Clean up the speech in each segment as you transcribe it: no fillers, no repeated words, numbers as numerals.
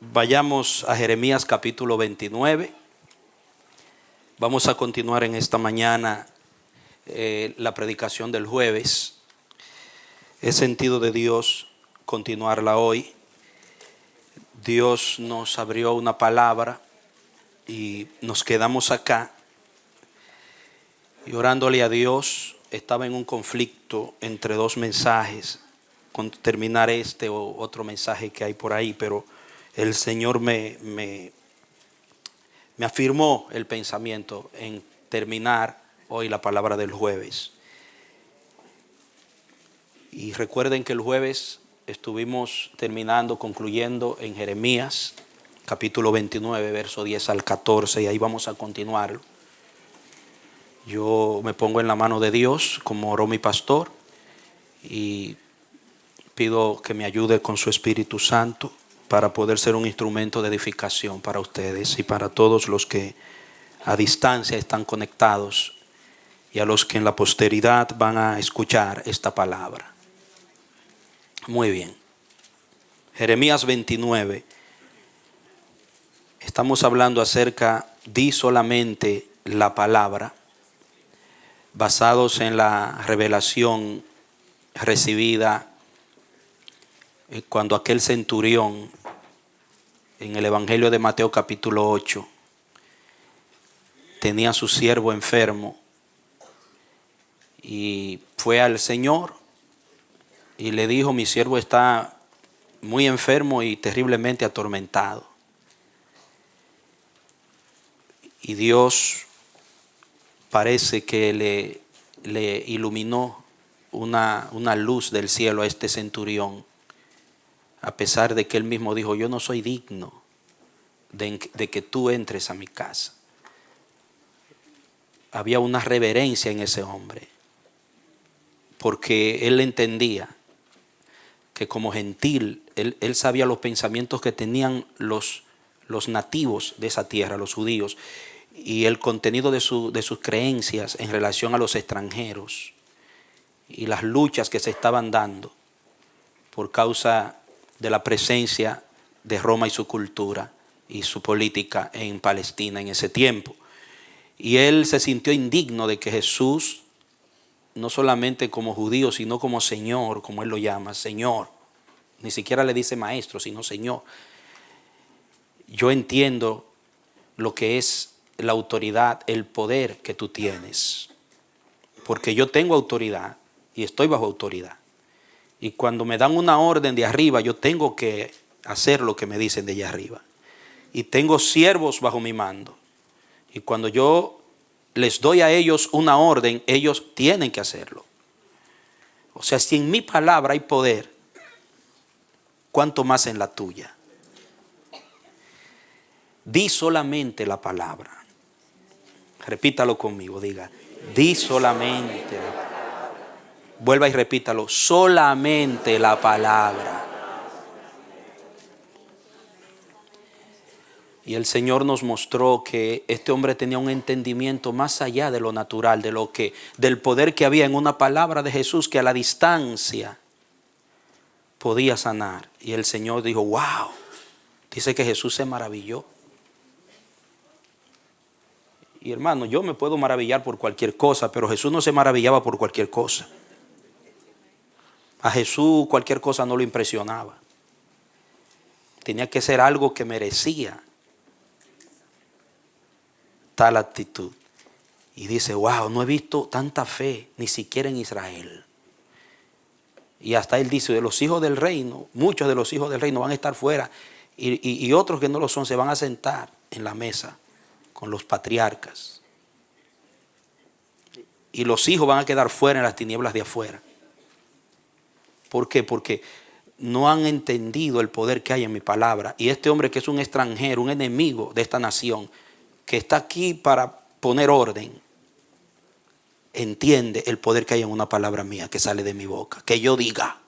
Vayamos a Jeremías capítulo 29. Vamos a continuar en esta mañana la predicación del jueves. Es sentido de Dios continuarla hoy. Dios nos abrió una palabra y nos quedamos acá. Y orándole a Dios, estaba en un conflicto entre dos mensajes, con terminar este o otro mensaje que hay por ahí, pero el Señor me afirmó el pensamiento en terminar hoy la palabra del jueves. Y recuerden que el jueves estuvimos concluyendo en Jeremías, capítulo 29, verso 10 al 14, y ahí vamos a continuar. Yo me pongo en la mano de Dios, como oró mi pastor, y pido que me ayude con su Espíritu Santo para poder ser un instrumento de edificación para ustedes y para todos los que a distancia están conectados y a los que en la posteridad van a escuchar esta palabra. Muy bien. Jeremías 29. Estamos hablando acerca, di solamente la palabra, basados en la revelación recibida cuando aquel centurión, en el Evangelio de Mateo capítulo 8, tenía a su siervo enfermo y fue al Señor y le dijo: mi siervo está muy enfermo y terriblemente atormentado. Y Dios parece que le iluminó una luz del cielo a este centurión, a pesar de que él mismo dijo: yo no soy digno de que tú entres a mi casa. Había una reverencia en ese hombre, porque él entendía que como gentil, él sabía los pensamientos que tenían los nativos de esa tierra, los judíos, y el contenido de sus creencias en relación a los extranjeros y las luchas que se estaban dando por causa de la presencia de Roma y su cultura y su política en Palestina en ese tiempo. Y él se sintió indigno de que Jesús, no solamente como judío, sino como Señor, como él lo llama, Señor, ni siquiera le dice maestro, sino Señor. Yo entiendo lo que es la autoridad, el poder que tú tienes, porque yo tengo autoridad y estoy bajo autoridad. Y cuando me dan una orden de arriba, yo tengo que hacer lo que me dicen de allá arriba. Y tengo siervos bajo mi mando. Y cuando yo les doy a ellos una orden, ellos tienen que hacerlo. O sea, si en mi palabra hay poder, ¿cuánto más en la tuya? Di solamente la palabra. Repítalo conmigo, diga: di solamente la palabra. Vuelva y repítalo: solamente la palabra. Y el Señor nos mostró que este hombre tenía un entendimiento más allá de lo natural, del poder que había en una palabra de Jesús que a la distancia podía sanar. Y el Señor dijo: wow. Dice que Jesús se maravilló. Y hermano, yo me puedo maravillar por cualquier cosa, pero Jesús no se maravillaba por cualquier cosa. A Jesús cualquier cosa no lo impresionaba. Tenía que ser algo que merecía tal actitud. Y dice: wow, no he visto tanta fe ni siquiera en Israel. Y hasta él dice: de los hijos del reino, muchos de los hijos del reino van a estar fuera, y otros que no lo son se van a sentar en la mesa con los patriarcas. Y los hijos van a quedar fuera en las tinieblas de afuera. ¿Por qué? Porque no han entendido el poder que hay en mi palabra. Y este hombre, que es un extranjero, un enemigo de esta nación, que está aquí para poner orden, entiende el poder que hay en una palabra mía que sale de mi boca, que yo diga.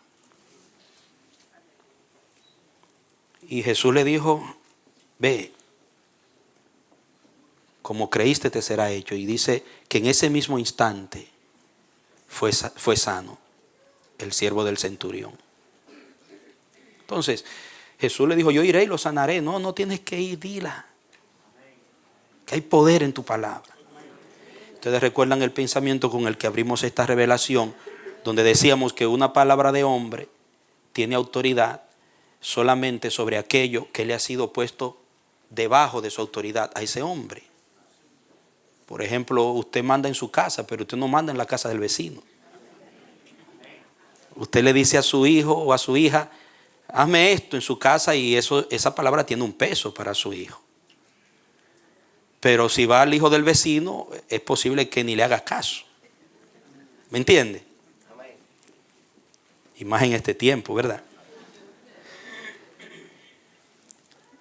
Y Jesús le dijo: ve, como creíste te será hecho. Y dice que en ese mismo instante fue sano el siervo del centurión. Entonces, Jesús le dijo, yo iré y lo sanaré. No, no tienes que ir, dila. Que hay poder en tu palabra. Ustedes recuerdan el pensamiento con el que abrimos esta revelación, donde decíamos que una palabra de hombre tiene autoridad solamente sobre aquello que le ha sido puesto debajo de su autoridad a ese hombre. Por ejemplo, usted manda en su casa, pero usted no manda en la casa del vecino. Usted le dice a su hijo o a su hija, hazme esto en su casa, y esa palabra tiene un peso para su hijo. Pero si va al hijo del vecino, es posible que ni le haga caso. ¿Me entiende? Y más en este tiempo, ¿verdad?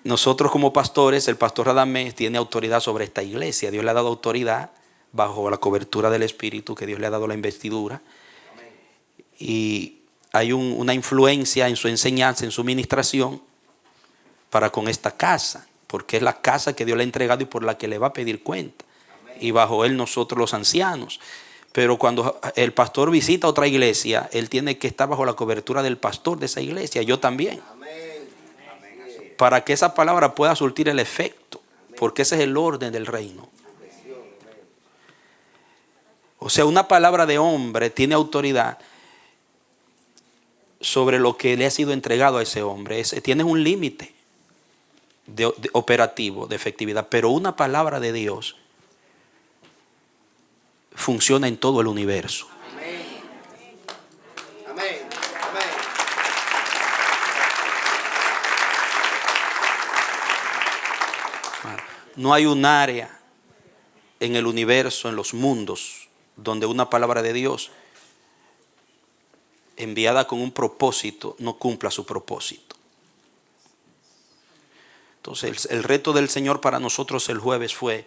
Nosotros como pastores, el pastor Radamés tiene autoridad sobre esta iglesia. Dios le ha dado autoridad bajo la cobertura del Espíritu, que Dios le ha dado la investidura. Y hay una influencia en su enseñanza, en su ministración, para con esta casa, porque es la casa que Dios le ha entregado y por la que le va a pedir cuenta. Y bajo él nosotros los ancianos. Pero cuando el pastor visita otra iglesia, él tiene que estar bajo la cobertura del pastor de esa iglesia, yo también. Para que esa palabra pueda surtir el efecto, porque ese es el orden del reino. O sea, una palabra de hombre tiene autoridad sobre lo que le ha sido entregado a ese hombre. Tiene un límite de operativo, de efectividad, pero una palabra de Dios funciona en todo el universo. Amén. Amén. Amén. No hay un área en el universo, en los mundos, donde una palabra de Dios enviada con un propósito no cumpla su propósito. Entonces el reto del Señor para nosotros el jueves fue,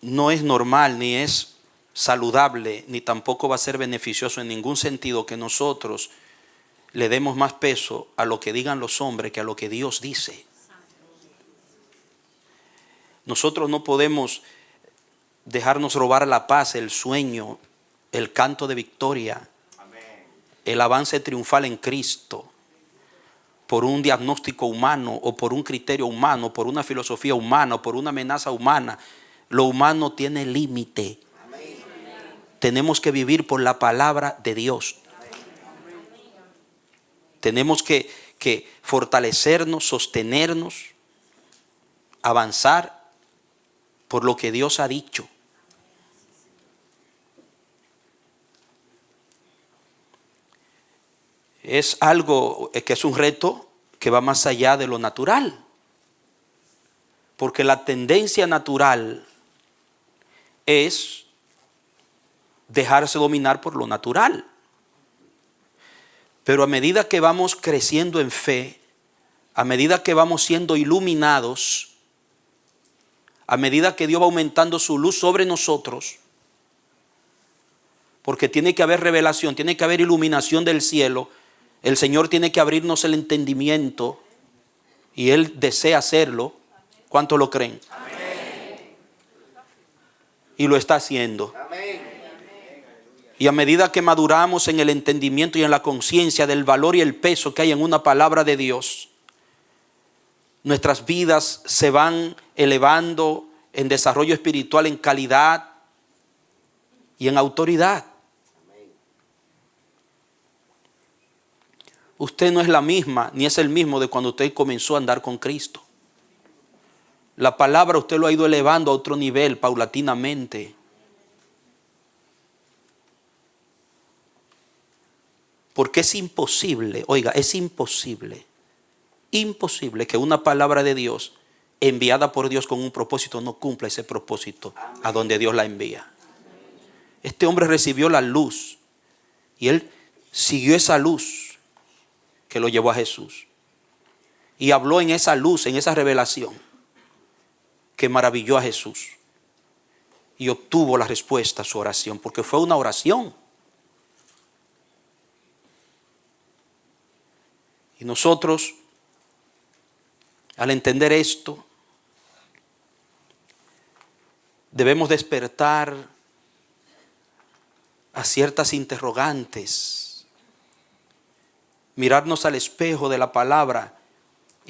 no es normal, ni es saludable, ni tampoco va a ser beneficioso en ningún sentido que nosotros le demos más peso a lo que digan los hombres que a lo que Dios dice. Nosotros no podemos dejarnos robar la paz, el sueño, el canto de victoria, el avance triunfal en Cristo, por un diagnóstico humano o por un criterio humano, por una filosofía humana o por una amenaza humana. Lo humano tiene límite. Tenemos que vivir por la palabra de Dios. Tenemos que fortalecernos, sostenernos, avanzar por lo que Dios ha dicho. Es algo que es un reto que va más allá de lo natural. Porque la tendencia natural es dejarse dominar por lo natural. Pero a medida que vamos creciendo en fe, a medida que vamos siendo iluminados, a medida que Dios va aumentando su luz sobre nosotros, porque tiene que haber revelación, tiene que haber iluminación del cielo, el Señor tiene que abrirnos el entendimiento y Él desea hacerlo. ¿Cuántos lo creen? Amén. Y lo está haciendo. Amén. Y a medida que maduramos en el entendimiento y en la conciencia del valor y el peso que hay en una palabra de Dios, nuestras vidas se van elevando en desarrollo espiritual, en calidad y en autoridad. Usted no es la misma, ni es el mismo de cuando usted comenzó a andar con Cristo. La palabra usted lo ha ido elevando a otro nivel paulatinamente. Porque es imposible, oiga, es imposible que una palabra de Dios enviada por Dios con un propósito no cumpla ese propósito a donde Dios la envía. Este hombre recibió la luz y él siguió esa luz que lo llevó a Jesús. Y habló en esa luz, en esa revelación que maravilló a Jesús. Y obtuvo la respuesta a su oración, porque fue una oración. Y nosotros, al entender esto, debemos despertar a ciertas interrogantes, mirarnos al espejo de la palabra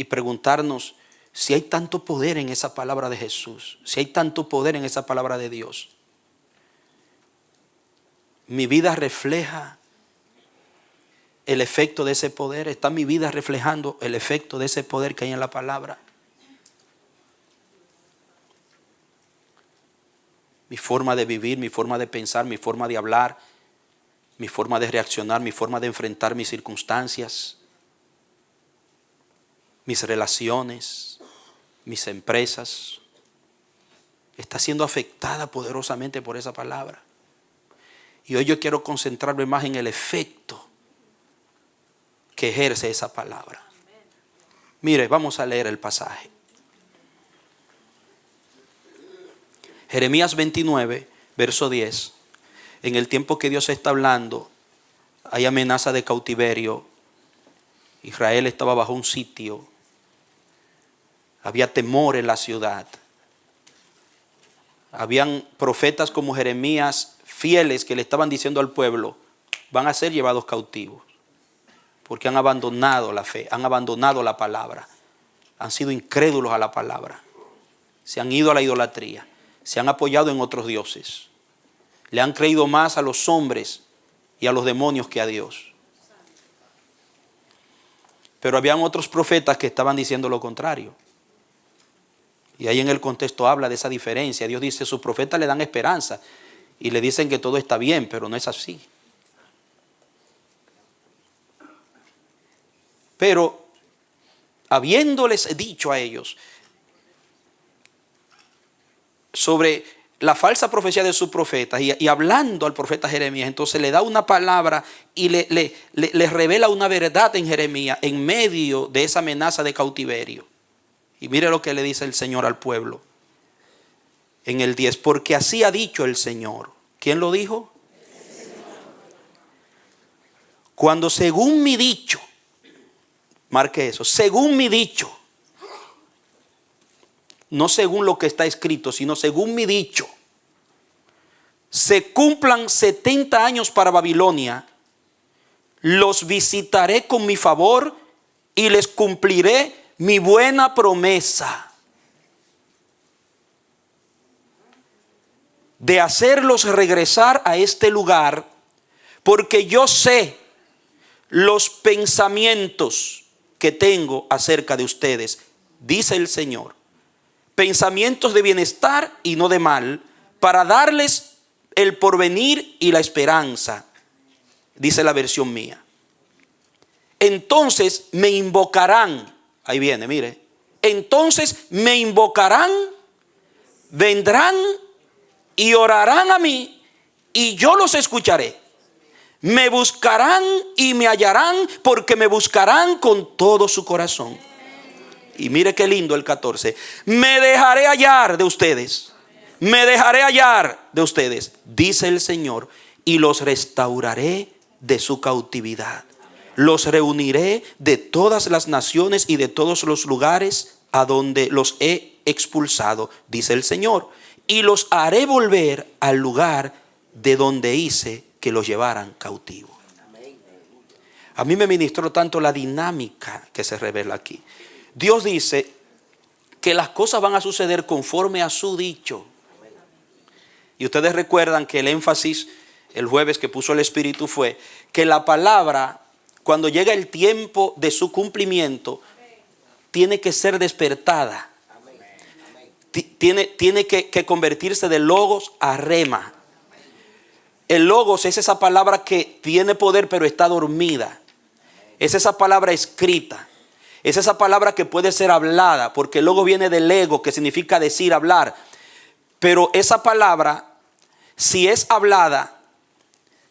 y preguntarnos si hay tanto poder en esa palabra de Jesús, si hay tanto poder en esa palabra de Dios. Mi vida refleja el efecto de ese poder. ¿Está mi vida reflejando el efecto de ese poder que hay en la palabra? Mi forma de vivir, mi forma de pensar, mi forma de hablar, mi forma de reaccionar, mi forma de enfrentar mis circunstancias, mis relaciones, mis empresas, está siendo afectada poderosamente por esa palabra. Y hoy yo quiero concentrarme más en el efecto que ejerce esa palabra. Mire, vamos a leer el pasaje. Jeremías 29, verso 10. En el tiempo que Dios está hablando, hay amenaza de cautiverio. Israel estaba bajo un sitio. Había temor en la ciudad. Habían profetas como Jeremías fieles que le estaban diciendo al pueblo: van a ser llevados cautivos, porque han abandonado la fe, han abandonado la palabra, han sido incrédulos a la palabra, se han ido a la idolatría, se han apoyado en otros dioses, le han creído más a los hombres y a los demonios que a Dios. Pero habían otros profetas que estaban diciendo lo contrario. Y ahí en el contexto habla de esa diferencia. Dios dice: sus profetas le dan esperanza y le dicen que todo está bien, pero no es así. Pero habiéndoles dicho a ellos sobre la falsa profecía de sus profetas y hablando al profeta Jeremías, entonces le da una palabra y le revela una verdad en Jeremías en medio de esa amenaza de cautiverio. Y mire lo que le dice el Señor al pueblo en el 10: porque así ha dicho el Señor. ¿Quién lo dijo? Cuando según mi dicho, marque eso, según mi dicho, no según lo que está escrito, sino según mi dicho, se cumplan 70 años para Babilonia, los visitaré con mi favor y les cumpliré mi buena promesa de hacerlos regresar a este lugar, porque yo sé los pensamientos que tengo acerca de ustedes, dice el Señor, pensamientos de bienestar y no de mal, para darles el porvenir y la esperanza, dice la versión mía. Entonces me invocarán. Ahí viene, mire. Entonces me invocarán, vendrán y orarán a mí, y yo los escucharé. Me buscarán y me hallarán, porque me buscarán con todo su corazón. Y mire qué lindo el 14. Me dejaré hallar de ustedes. Me dejaré hallar de ustedes, dice el Señor, y los restauraré de su cautividad. Los reuniré de todas las naciones y de todos los lugares a donde los he expulsado, dice el Señor, y los haré volver al lugar de donde hice que los llevaran cautivos. A mí me ministró tanto la dinámica que se revela aquí. Dios dice que las cosas van a suceder conforme a su dicho. Y ustedes recuerdan que el énfasis el jueves que puso el Espíritu fue que la palabra, cuando llega el tiempo de su cumplimiento, tiene que ser despertada. Tiene que convertirse de logos a rema. El logos es esa palabra que tiene poder pero está dormida. Es esa palabra escrita. Es esa palabra que puede ser hablada, porque el logos viene del ego, que significa decir, hablar. Pero esa palabra, si es hablada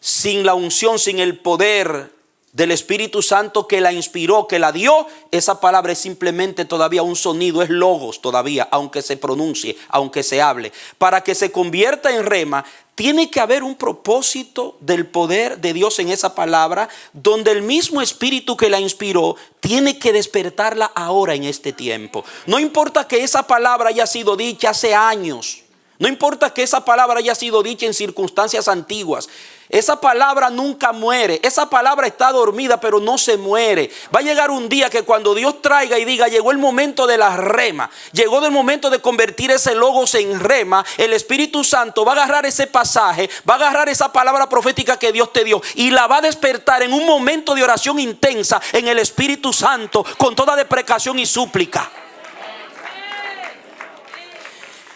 sin la unción, sin el poder del Espíritu Santo que la inspiró, que la dio, esa palabra es simplemente todavía un sonido, es logos todavía, aunque se pronuncie, aunque se hable. Para que se convierta en rema, tiene que haber un propósito del poder de Dios en esa palabra, donde el mismo Espíritu que la inspiró tiene que despertarla ahora en este tiempo. No importa que esa palabra haya sido dicha hace años, no importa que esa palabra haya sido dicha en circunstancias antiguas. Esa palabra nunca muere. Esa palabra está dormida, pero no se muere. Va a llegar un día que cuando Dios traiga y diga, llegó el momento de la rema, llegó el momento de convertir ese logos en rema, el Espíritu Santo va a agarrar ese pasaje, va a agarrar esa palabra profética que Dios te dio y la va a despertar en un momento de oración intensa en el Espíritu Santo, con toda deprecación y súplica.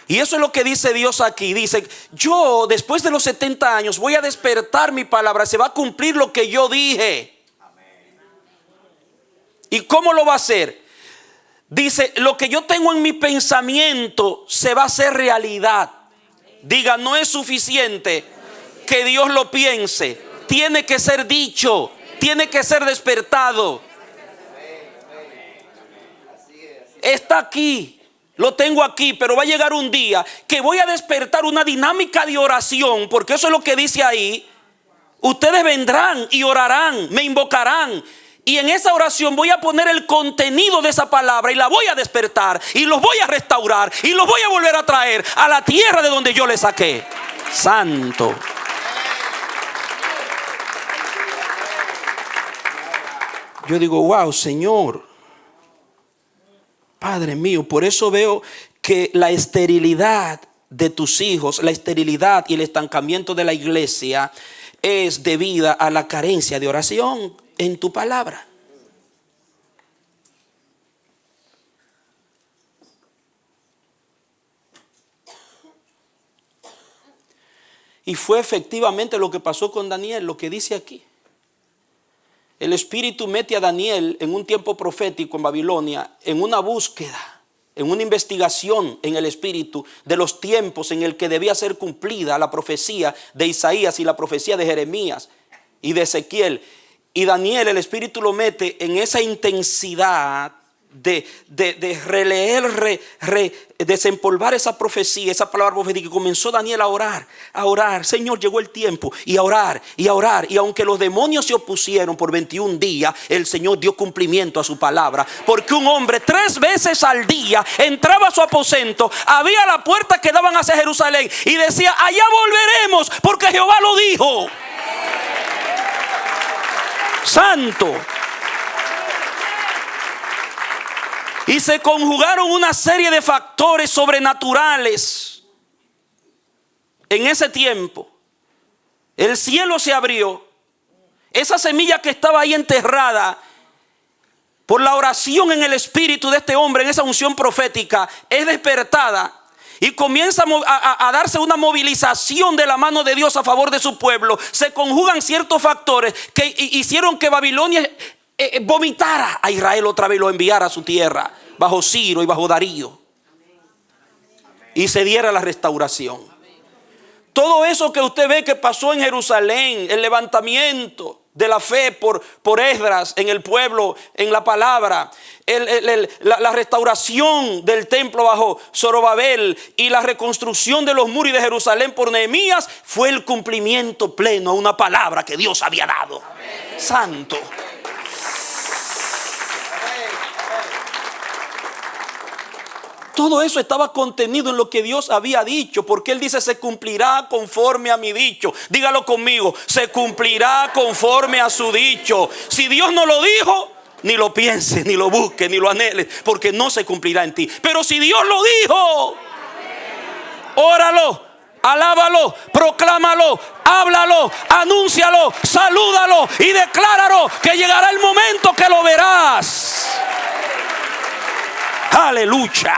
Y eso es lo que dice Dios aquí. Dice, yo después de los 70 años voy a despertar mi palabra. Se va a cumplir lo que yo dije. ¿Y cómo lo va a hacer? Dice, lo que yo tengo en mi pensamiento se va a hacer realidad. Diga, no es suficiente que Dios lo piense. Tiene que ser dicho. Tiene que ser despertado. Está aquí. Lo tengo aquí, pero va a llegar un día que voy a despertar una dinámica de oración, porque eso es lo que dice ahí. Ustedes vendrán y orarán, me invocarán, y en esa oración voy a poner el contenido de esa palabra y la voy a despertar y los voy a restaurar y los voy a volver a traer a la tierra de donde yo les saqué. Santo. Yo digo, wow, Señor. Padre mío, por eso veo que la esterilidad de tus hijos, la esterilidad y el estancamiento de la iglesia es debida a la carencia de oración en tu palabra. Y fue efectivamente lo que pasó con Daniel, lo que dice aquí. El Espíritu mete a Daniel en un tiempo profético en Babilonia, en una búsqueda, en una investigación en el Espíritu de los tiempos en el que debía ser cumplida la profecía de Isaías y la profecía de Jeremías y de Ezequiel. Y Daniel, el Espíritu lo mete en esa intensidad de releer, desempolvar esa profecía, esa palabra profética. Y comenzó Daniel a orar. Señor, llegó el tiempo. Y a orar. Y aunque los demonios se opusieron por 21 días, el Señor dio cumplimiento a su palabra. Porque un hombre 3 veces al día entraba a su aposento, abría la puerta que daban hacia Jerusalén y decía, allá volveremos porque Jehová lo dijo. Santo. Y se conjugaron una serie de factores sobrenaturales en ese tiempo. El cielo se abrió. Esa semilla que estaba ahí enterrada por la oración en el espíritu de este hombre, en esa unción profética, es despertada. Y comienza a darse una movilización de la mano de Dios a favor de su pueblo. Se conjugan ciertos factores que hicieron que Babilonia vomitara a Israel otra vez, lo enviara a su tierra bajo Ciro y bajo Darío, y se diera la restauración. Todo eso que usted ve que pasó en Jerusalén, el levantamiento de la fe por Esdras en el pueblo, en la palabra, la restauración del templo bajo Zorobabel y la reconstrucción de los muros de Jerusalén por Nehemías, fue el cumplimiento pleno a una palabra que Dios había dado. Amén. Santo. Todo eso estaba contenido en lo que Dios había dicho, porque Él dice, se cumplirá conforme a mi dicho. Dígalo conmigo, se cumplirá conforme a su dicho. Si Dios no lo dijo, ni lo pienses, ni lo busques, ni lo anheles, porque no se cumplirá en ti. Pero si Dios lo dijo, óralo, alábalo, proclámalo, háblalo, anúncialo, salúdalo y decláralo, que llegará el momento que lo verás. Aleluya.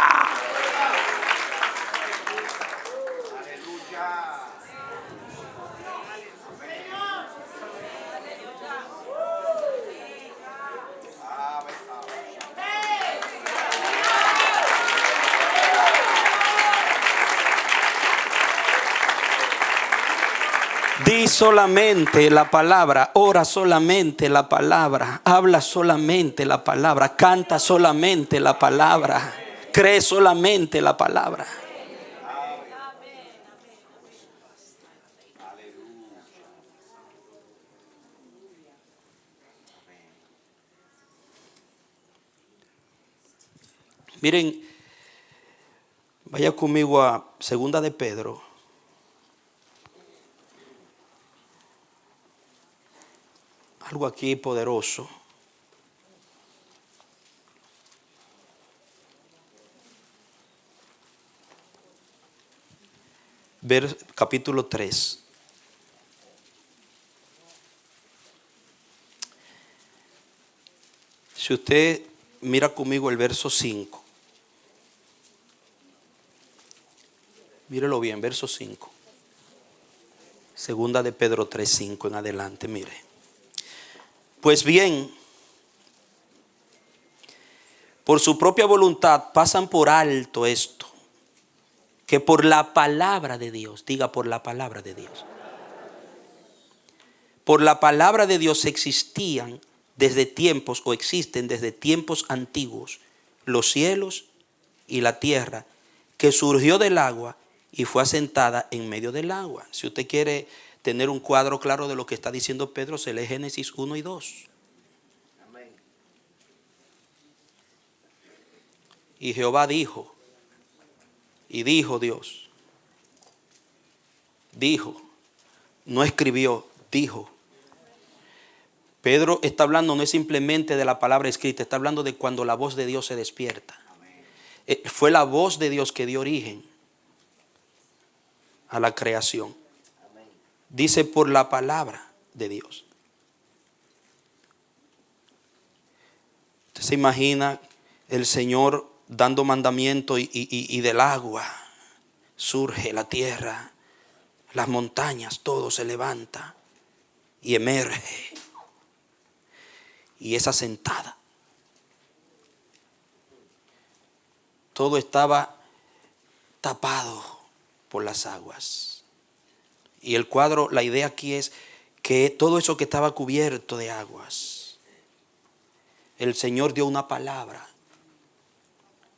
Di solamente la palabra, ora solamente la palabra, habla solamente la palabra, canta solamente la palabra, cree solamente la palabra. Miren, vaya conmigo a 2 de Pedro. algo aquí poderoso. Ver capítulo 3. Si usted mira conmigo el verso 5. Mírelo bien, verso 5. Segunda de Pedro 3:5 en adelante, mire. Pues bien, por su propia voluntad pasan por alto esto, que por la palabra de Dios, diga por la palabra de Dios. Por la palabra de Dios existían desde tiempos o existen desde tiempos antiguos los cielos y la tierra, que surgió del agua y fue asentada en medio del agua. Si usted quiere tener un cuadro claro de lo que está diciendo Pedro, se lee Génesis 1 y 2. Amén. Y Jehová dijo, y dijo Dios, dijo, no escribió, dijo. Pedro está hablando no es simplemente de la palabra escrita, está hablando de cuando la voz de Dios se despierta. Fue la voz de Dios que dio origen a la creación. Dice por la palabra de Dios. Usted se imagina el Señor dando mandamiento y del agua surge la tierra, las montañas, todo se levanta y emerge y es asentada. Todo estaba tapado por las aguas. Y el cuadro, la idea aquí es que todo eso que estaba cubierto de aguas, el Señor dio una palabra.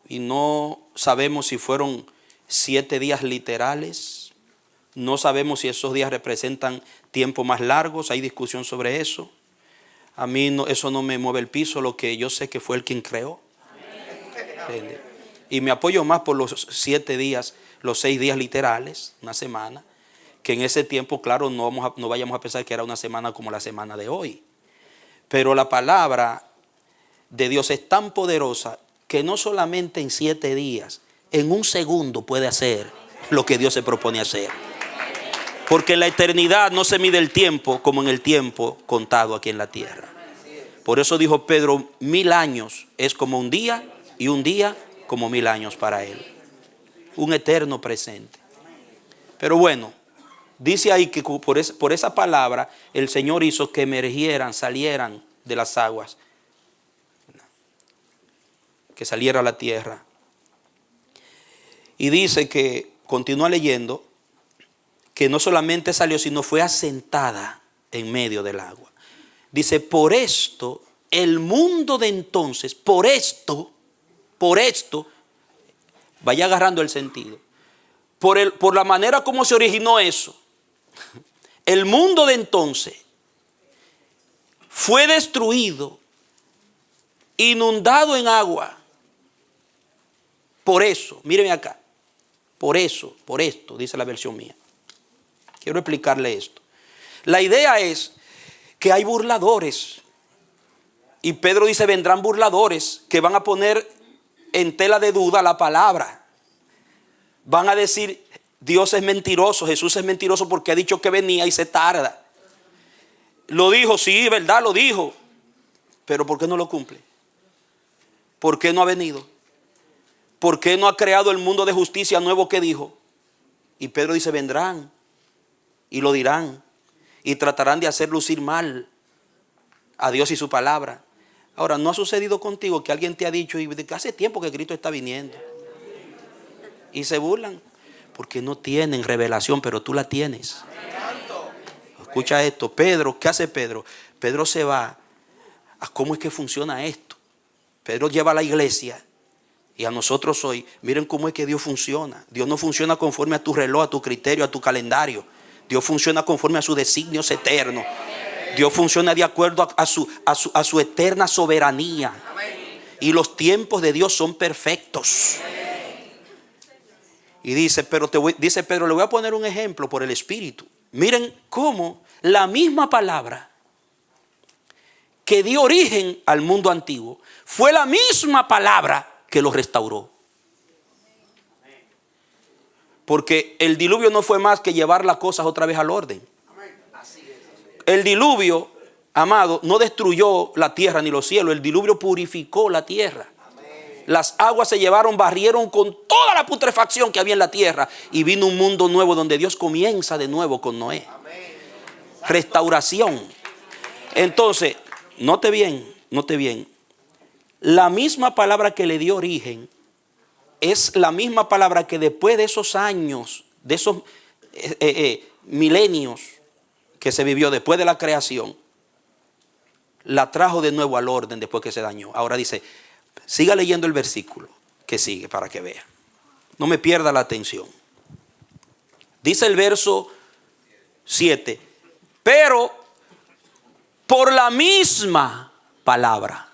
Y no sabemos si fueron 7 días literales. No sabemos si esos días representan tiempos más largos. Hay discusión sobre eso. A mí no, eso no me mueve el piso. Lo que yo sé que fue el quien creó. Amén. Y me apoyo más por los 7 días, los 6 días literales, una semana. Que en ese tiempo, claro, no vayamos a pensar que era una semana como la semana de hoy. Pero la palabra de Dios es tan poderosa que no solamente en 7 días, en un segundo puede hacer lo que Dios se propone hacer. Porque en la eternidad no se mide el tiempo como en el tiempo contado aquí en la tierra. Por eso dijo Pedro, 1000 años es como un día y un día como 1000 años para él. Un eterno presente. Pero bueno, dice ahí que por esa palabra el Señor hizo que emergieran, salieran de las aguas. Que saliera a la tierra. Y dice que, continúa leyendo, que no solamente salió, sino fue asentada en medio del agua. Dice, por esto, el mundo de entonces, por esto, vaya agarrando el sentido. Por la manera como se originó eso, el mundo de entonces fue destruido, inundado en agua. Por eso, míreme acá, por esto, dice la versión mía. Quiero explicarle esto. La idea es que hay burladores. Y Pedro dice, vendrán burladores que van a poner en tela de duda la palabra. Van a decir, Dios es mentiroso, Jesús es mentiroso porque ha dicho que venía y se tarda. Lo dijo, sí, verdad, lo dijo. Pero ¿por qué no lo cumple? ¿Por qué no ha venido? ¿Por qué no ha creado el mundo de justicia nuevo que dijo? Y Pedro dice, vendrán y lo dirán y tratarán de hacer lucir mal a Dios y su palabra. Ahora, ¿no ha sucedido contigo que alguien te ha dicho y hace tiempo que Cristo está viniendo? Y se burlan porque no tienen revelación, pero tú la tienes. Escucha esto, Pedro, ¿qué hace Pedro? Pedro se va a cómo es que funciona esto. Pedro lleva a la iglesia y a nosotros hoy, miren cómo es que Dios funciona. Dios no funciona conforme a tu reloj, a tu criterio, a tu calendario. Dios funciona conforme a sus designios eternos. Dios funciona de acuerdo a su eterna soberanía. Y los tiempos de Dios son perfectos. Y dice Pedro, le voy a poner un ejemplo por el Espíritu. Miren cómo la misma palabra que dio origen al mundo antiguo fue la misma palabra que lo restauró. Porque el diluvio no fue más que llevar las cosas otra vez al orden. El diluvio, amado, no destruyó la tierra ni los cielos. El diluvio purificó la tierra. Las aguas se llevaron, barrieron con toda la putrefacción que había en la tierra. Y vino un mundo nuevo donde Dios comienza de nuevo con Noé. Restauración. Entonces, note bien. La misma palabra que le dio origen es la misma palabra que después de esos años, de esos milenios que se vivió después de la creación, la trajo de nuevo al orden después que se dañó. Ahora dice, siga leyendo el versículo que sigue para que vea. No me pierda la atención. Dice el verso 7, pero por la misma palabra.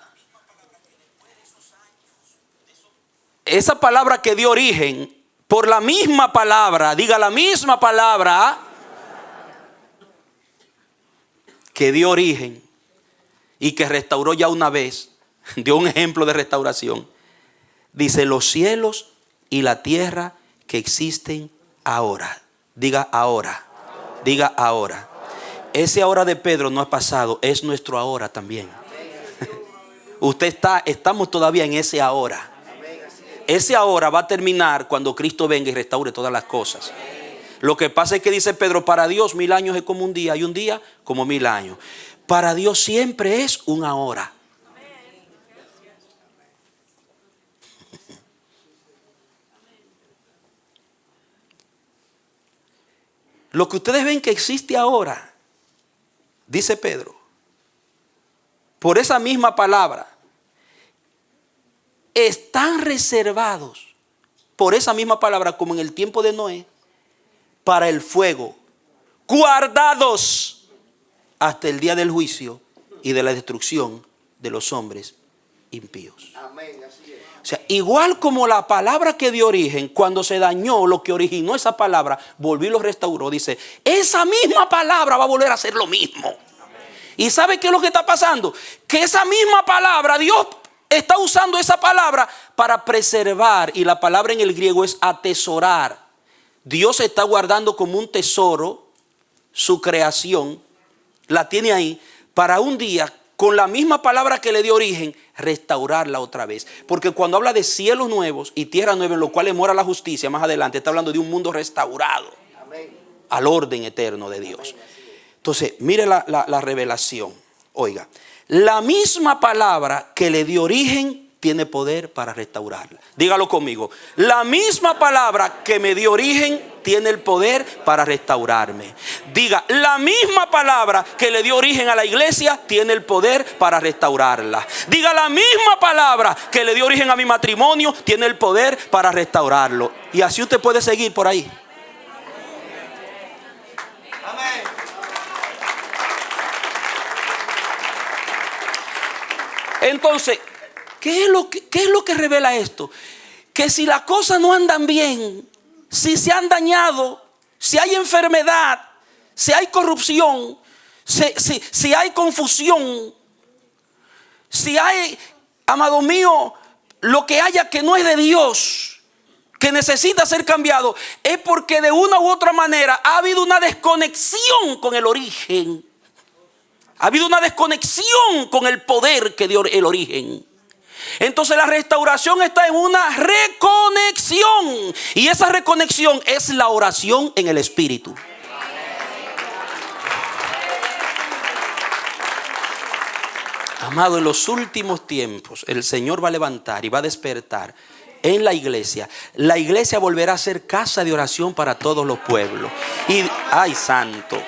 Esa palabra que dio origen, por la misma palabra, diga la misma palabra que dio origen y que restauró ya una vez, dio un ejemplo de restauración. Dice, los cielos y la tierra que existen ahora. Diga ahora. Diga ahora. Ese ahora de Pedro no ha pasado, es nuestro ahora también. Estamos todavía en ese ahora. Ese ahora va a terminar cuando Cristo venga y restaure todas las cosas. Lo que pasa es que dice Pedro, para Dios 1000 años es como un día y un día como 1000 años. Para Dios siempre es un ahora. Lo que ustedes ven que existe ahora, dice Pedro, por esa misma palabra, están reservados por esa misma palabra como en el tiempo de Noé para el fuego, guardados hasta el día del juicio y de la destrucción de los hombres impíos. Amén, así es. O sea, igual como la palabra que dio origen, cuando se dañó lo que originó esa palabra, volvió y lo restauró. Dice, esa misma palabra va a volver a hacer lo mismo. ¿Y sabe qué es lo que está pasando? Que esa misma palabra, Dios está usando esa palabra para preservar, y la palabra en el griego es atesorar. Dios está guardando como un tesoro su creación, la tiene ahí para un día, con la misma palabra que le dio origen, restaurarla otra vez. Porque cuando habla de cielos nuevos y tierra nueva en los cuales mora la justicia, más adelante está hablando de un mundo restaurado. Amén. Al orden eterno de Dios. Entonces, mire la revelación. Oiga, la misma palabra que le dio origen tiene poder para restaurarla. Dígalo conmigo. La misma palabra que me dio origen tiene el poder para restaurarme. Diga, la misma palabra que le dio origen a la iglesia tiene el poder para restaurarla. Diga, la misma palabra que le dio origen a mi matrimonio tiene el poder para restaurarlo. Y así usted puede seguir por ahí. Amén. Entonces, ¿qué es lo que revela esto? Que si las cosas no andan bien, si se han dañado, si hay enfermedad, si hay corrupción, si hay confusión, si hay, amado mío, lo que haya que no es de Dios, que necesita ser cambiado, es porque de una u otra manera ha habido una desconexión con el origen. Ha habido una desconexión con el poder que dio el origen. Entonces la restauración está en una reconexión. Y esa reconexión es la oración en el Espíritu. Amado, en los últimos tiempos el Señor va a levantar y va a despertar en la iglesia. La iglesia volverá a ser casa de oración para todos los pueblos. Y, ay, santo,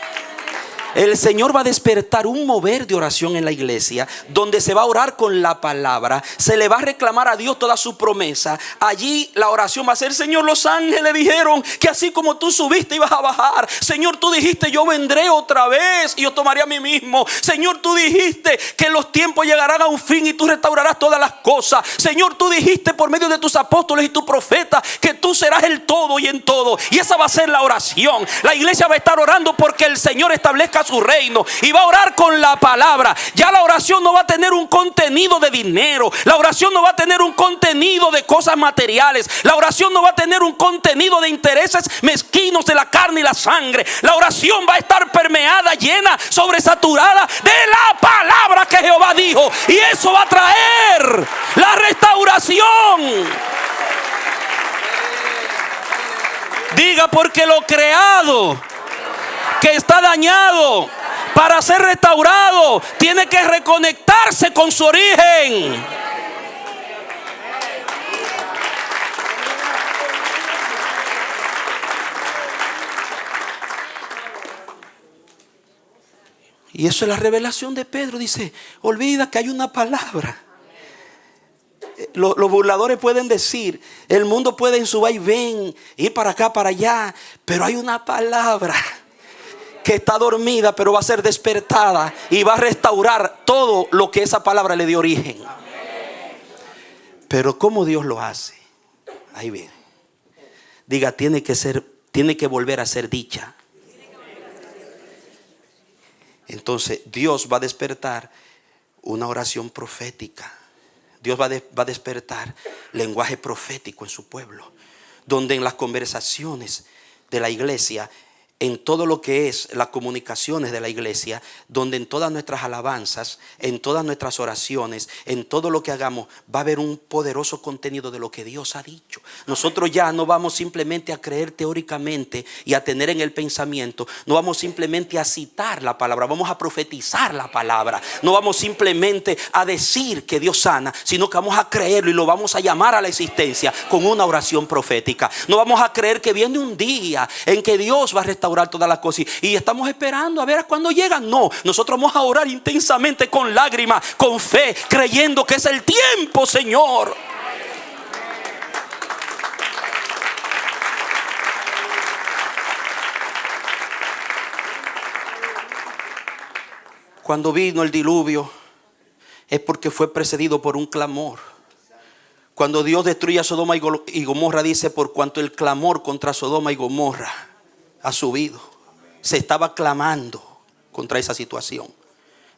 el Señor va a despertar un mover de oración en la iglesia, donde se va a orar con la palabra, se le va a reclamar a Dios toda su promesa. Allí la oración va a ser: Señor, los ángeles dijeron que así como tú subiste ibas a bajar. Señor, tú dijiste: yo vendré otra vez y yo tomaré a mí mismo. Señor, tú dijiste que los tiempos llegarán a un fin y tú restaurarás todas las cosas. Señor, tú dijiste por medio de tus apóstoles y tus profetas que tú tú serás el todo y en todo. Y esa va a ser la oración. La iglesia va a estar orando porque el Señor establezca su reino, y va a orar con la palabra. Ya la oración no va a tener un contenido de dinero. La oración no va a tener un contenido de cosas materiales. La oración no va a tener un contenido de intereses mezquinos de la carne y la sangre. La oración va a estar permeada, llena, sobresaturada de la palabra que Jehová dijo. Y eso va a traer la restauración. Diga, porque lo creado que está dañado, para ser restaurado, tiene que reconectarse con su origen. Y eso es la revelación de Pedro. Dice, olvida que hay una palabra. Los burladores pueden decir, el mundo puede en su vaivén ir para acá, para allá, pero hay una palabra que está dormida, pero va a ser despertada y va a restaurar todo lo que esa palabra le dio origen. Pero ¿cómo Dios lo hace? Ahí viene. Diga, tiene que volver a ser dicha. Entonces Dios va a despertar una oración profética. Dios va a despertar lenguaje profético en su pueblo, donde en las conversaciones de la iglesia, en todo lo que es las comunicaciones de la iglesia, donde en todas nuestras alabanzas, en todas nuestras oraciones, en todo lo que hagamos, va a haber un poderoso contenido de lo que Dios ha dicho. Nosotros ya no vamos simplemente a creer teóricamente y a tener en el pensamiento. No vamos simplemente a citar la palabra, vamos a profetizar la palabra. No vamos simplemente a decir que Dios sana, sino que vamos a creerlo y lo vamos a llamar a la existencia con una oración profética. No vamos a creer que viene un día en que Dios va a restaurar todas las cosas y estamos esperando a ver a cuándo llegan. No, nosotros vamos a orar intensamente, con lágrimas, con fe, creyendo que es el tiempo, Señor. Cuando vino el diluvio es porque fue precedido por un clamor. Cuando Dios destruye a Sodoma y Gomorra, dice, por cuanto el clamor contra Sodoma y Gomorra ha subido. Se estaba clamando contra esa situación.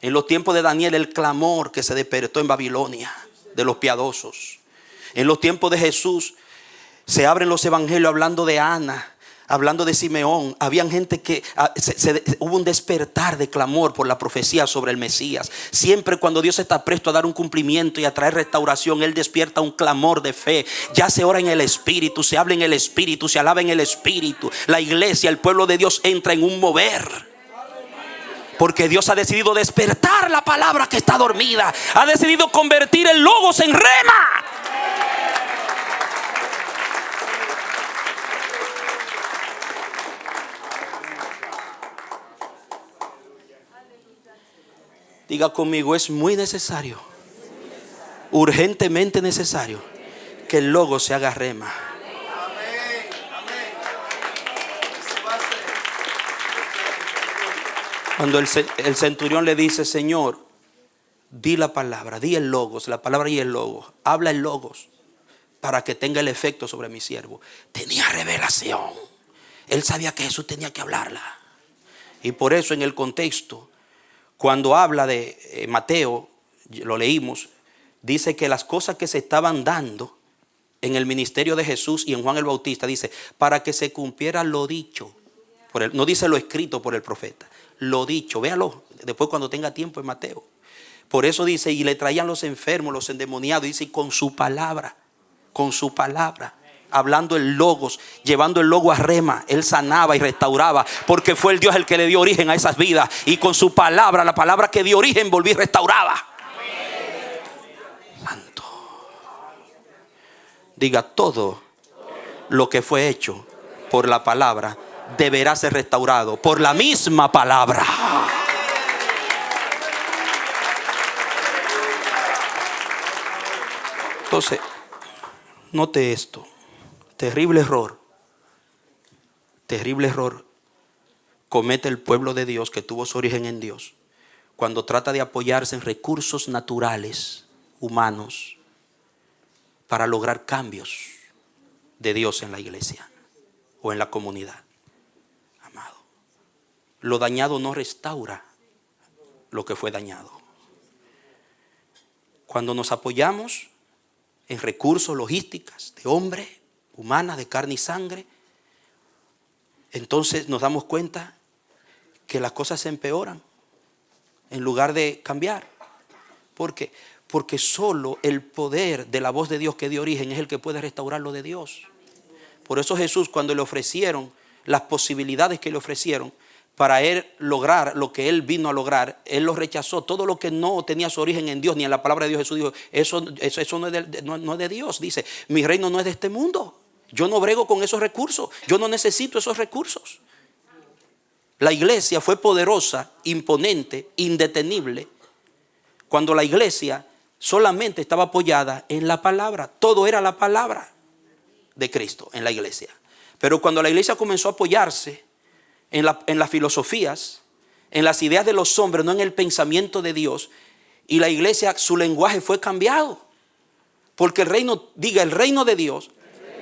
En los tiempos de Daniel, el clamor que se despertó en Babilonia de los piadosos. En los tiempos de Jesús se abren los evangelios hablando de Ana, hablando de Simeón. Habían gente que hubo un despertar de clamor por la profecía sobre el Mesías. Siempre cuando Dios está presto a dar un cumplimiento y a traer restauración, Él despierta un clamor de fe. Ya se ora en el Espíritu, se habla en el Espíritu, se alaba en el Espíritu. La iglesia, el pueblo de Dios entra en un mover, porque Dios ha decidido despertar la palabra que está dormida. Ha decidido convertir el logos en rema. Diga conmigo, es muy necesario, urgentemente necesario, que el logo se haga rema. Cuando el centurión le dice, Señor, di la palabra, di el logos, la palabra y el logos, habla el logos para que tenga el efecto sobre mi siervo. Tenía revelación. Él sabía que Jesús tenía que hablarla. Y por eso en el contexto, cuando habla de Mateo, lo leímos, dice que las cosas que se estaban dando en el ministerio de Jesús y en Juan el Bautista, dice, para que se cumpliera lo dicho por él. No dice lo escrito por el profeta, lo dicho. Véalo después cuando tenga tiempo en Mateo. Por eso dice, y le traían los enfermos, los endemoniados, dice, y con su palabra, hablando el logos, llevando el logo a rema, Él sanaba y restauraba, porque fue el Dios el que le dio origen a esas vidas. Y con su palabra, la palabra que dio origen, volvió y restauraba. Santo. Diga, todo lo que fue hecho por la palabra deberá ser restaurado por la misma palabra. Entonces, note esto. Terrible error comete el pueblo de Dios que tuvo su origen en Dios cuando trata de apoyarse en recursos naturales, humanos, para lograr cambios. de Dios en la iglesia o en la comunidad. Amado, lo dañado no restaura lo que fue dañado. Cuando nos apoyamos en recursos, logísticas de hombre, humanas, de carne y sangre, entonces nos damos cuenta que las cosas se empeoran en lugar de cambiar. ¿Por qué? Porque solo el poder de la voz de Dios que dio origen es el que puede restaurar lo de Dios. Por eso Jesús, cuando le ofrecieron las posibilidades que le ofrecieron para él lograr lo que él vino a lograr, él lo rechazó. Todo lo que no tenía su origen en Dios ni en la palabra de Dios, Jesús dijo, eso no es de Dios. Dice, mi reino no es de este mundo. Yo no brego con esos recursos. Yo no necesito esos recursos. La iglesia fue poderosa, imponente, indetenible, cuando la iglesia solamente estaba apoyada en la palabra. Todo era la palabra de Cristo en la iglesia. Pero cuando la iglesia comenzó a apoyarse en las filosofías, en las ideas de los hombres, no en el pensamiento de Dios, y la iglesia, su lenguaje fue cambiado. Porque el reino de Dios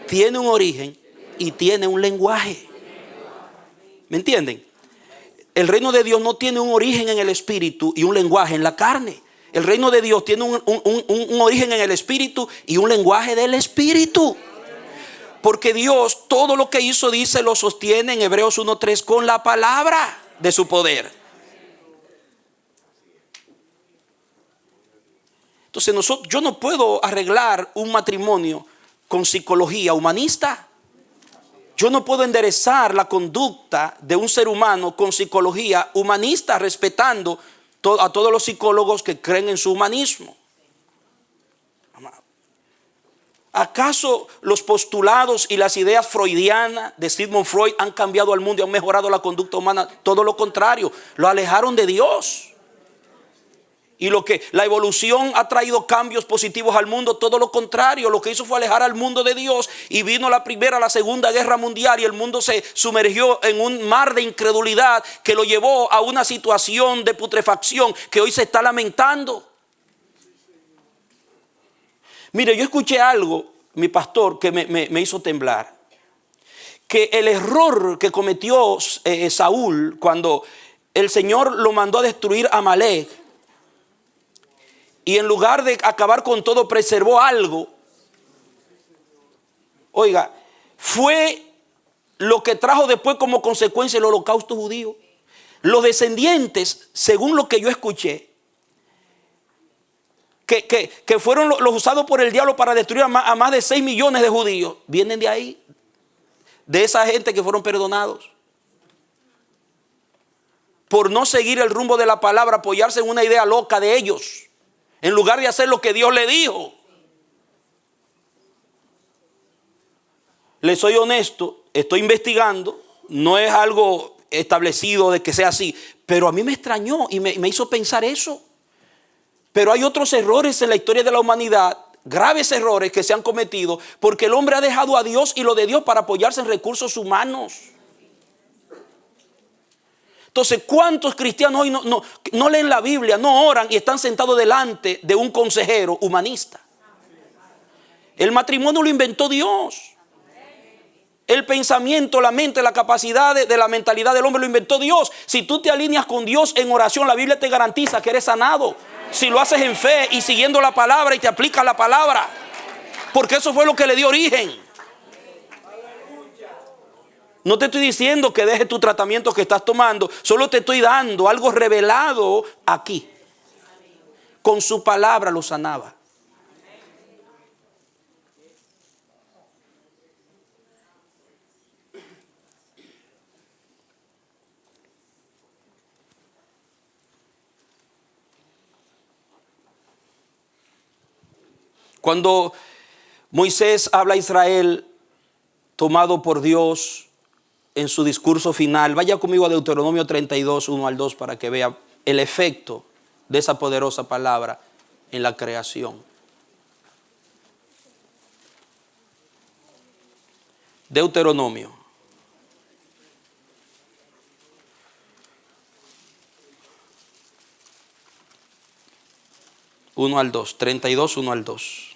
tiene un origen y tiene un lenguaje. ¿Me entienden? El reino de Dios no tiene un origen en el espíritu y un lenguaje en la carne. El reino de Dios tiene un origen en el espíritu y un lenguaje del espíritu. Porque Dios todo lo que hizo, dice, lo sostiene en Hebreos 1:3 con la palabra de su poder. Entonces yo no puedo arreglar un matrimonio con psicología humanista. Yo no puedo enderezar la conducta de un ser humano con psicología humanista, respetando a todos los psicólogos que creen en su humanismo. ¿Acaso los postulados y las ideas freudianas de Sigmund Freud han cambiado al mundo y han mejorado la conducta humana? Todo lo contrario, lo alejaron de Dios. Y la evolución ha traído cambios positivos al mundo, todo lo contrario, lo que hizo fue alejar al mundo de Dios. Y vino la Primera, la Segunda Guerra Mundial y el mundo se sumergió en un mar de incredulidad que lo llevó a una situación de putrefacción que hoy se está lamentando. Mire, yo escuché algo, mi pastor, que me hizo temblar. Que el error que cometió Saúl cuando el Señor lo mandó a destruir a Amalek, y en lugar de acabar con todo, preservó algo. Oiga, fue lo que trajo después como consecuencia el holocausto judío. Los descendientes, según lo que yo escuché, que fueron los usados por el diablo para destruir a más de 6 millones de judíos, vienen de ahí, de esa gente que fueron perdonados por no seguir el rumbo de la palabra, apoyarse en una idea loca de ellos, en lugar de hacer lo que Dios le dijo. Les soy honesto, estoy investigando, no es algo establecido de que sea así, pero a mí me extrañó y me hizo pensar eso. Pero hay otros errores en la historia de la humanidad, graves errores que se han cometido, porque el hombre ha dejado a Dios y lo de Dios para apoyarse en recursos humanos. Entonces, ¿cuántos cristianos hoy no leen la Biblia, no oran y están sentados delante de un consejero humanista? El matrimonio lo inventó Dios. El pensamiento, la mente, la capacidad de la mentalidad del hombre lo inventó Dios. Si tú te alineas con Dios en oración, la Biblia te garantiza que eres sanado. Si lo haces en fe y siguiendo la palabra y te aplicas la palabra. Porque eso fue lo que le dio origen. No te estoy diciendo que dejes tu tratamiento que estás tomando. Solo te estoy dando algo revelado aquí. Con su palabra lo sanaba. Cuando Moisés habla a Israel, tomado por Dios en su discurso final, vaya conmigo a Deuteronomio 32, 1 al 2, para que vea el efecto de esa poderosa palabra en la creación. Deuteronomio. Uno al 2, 32, 1 al 2.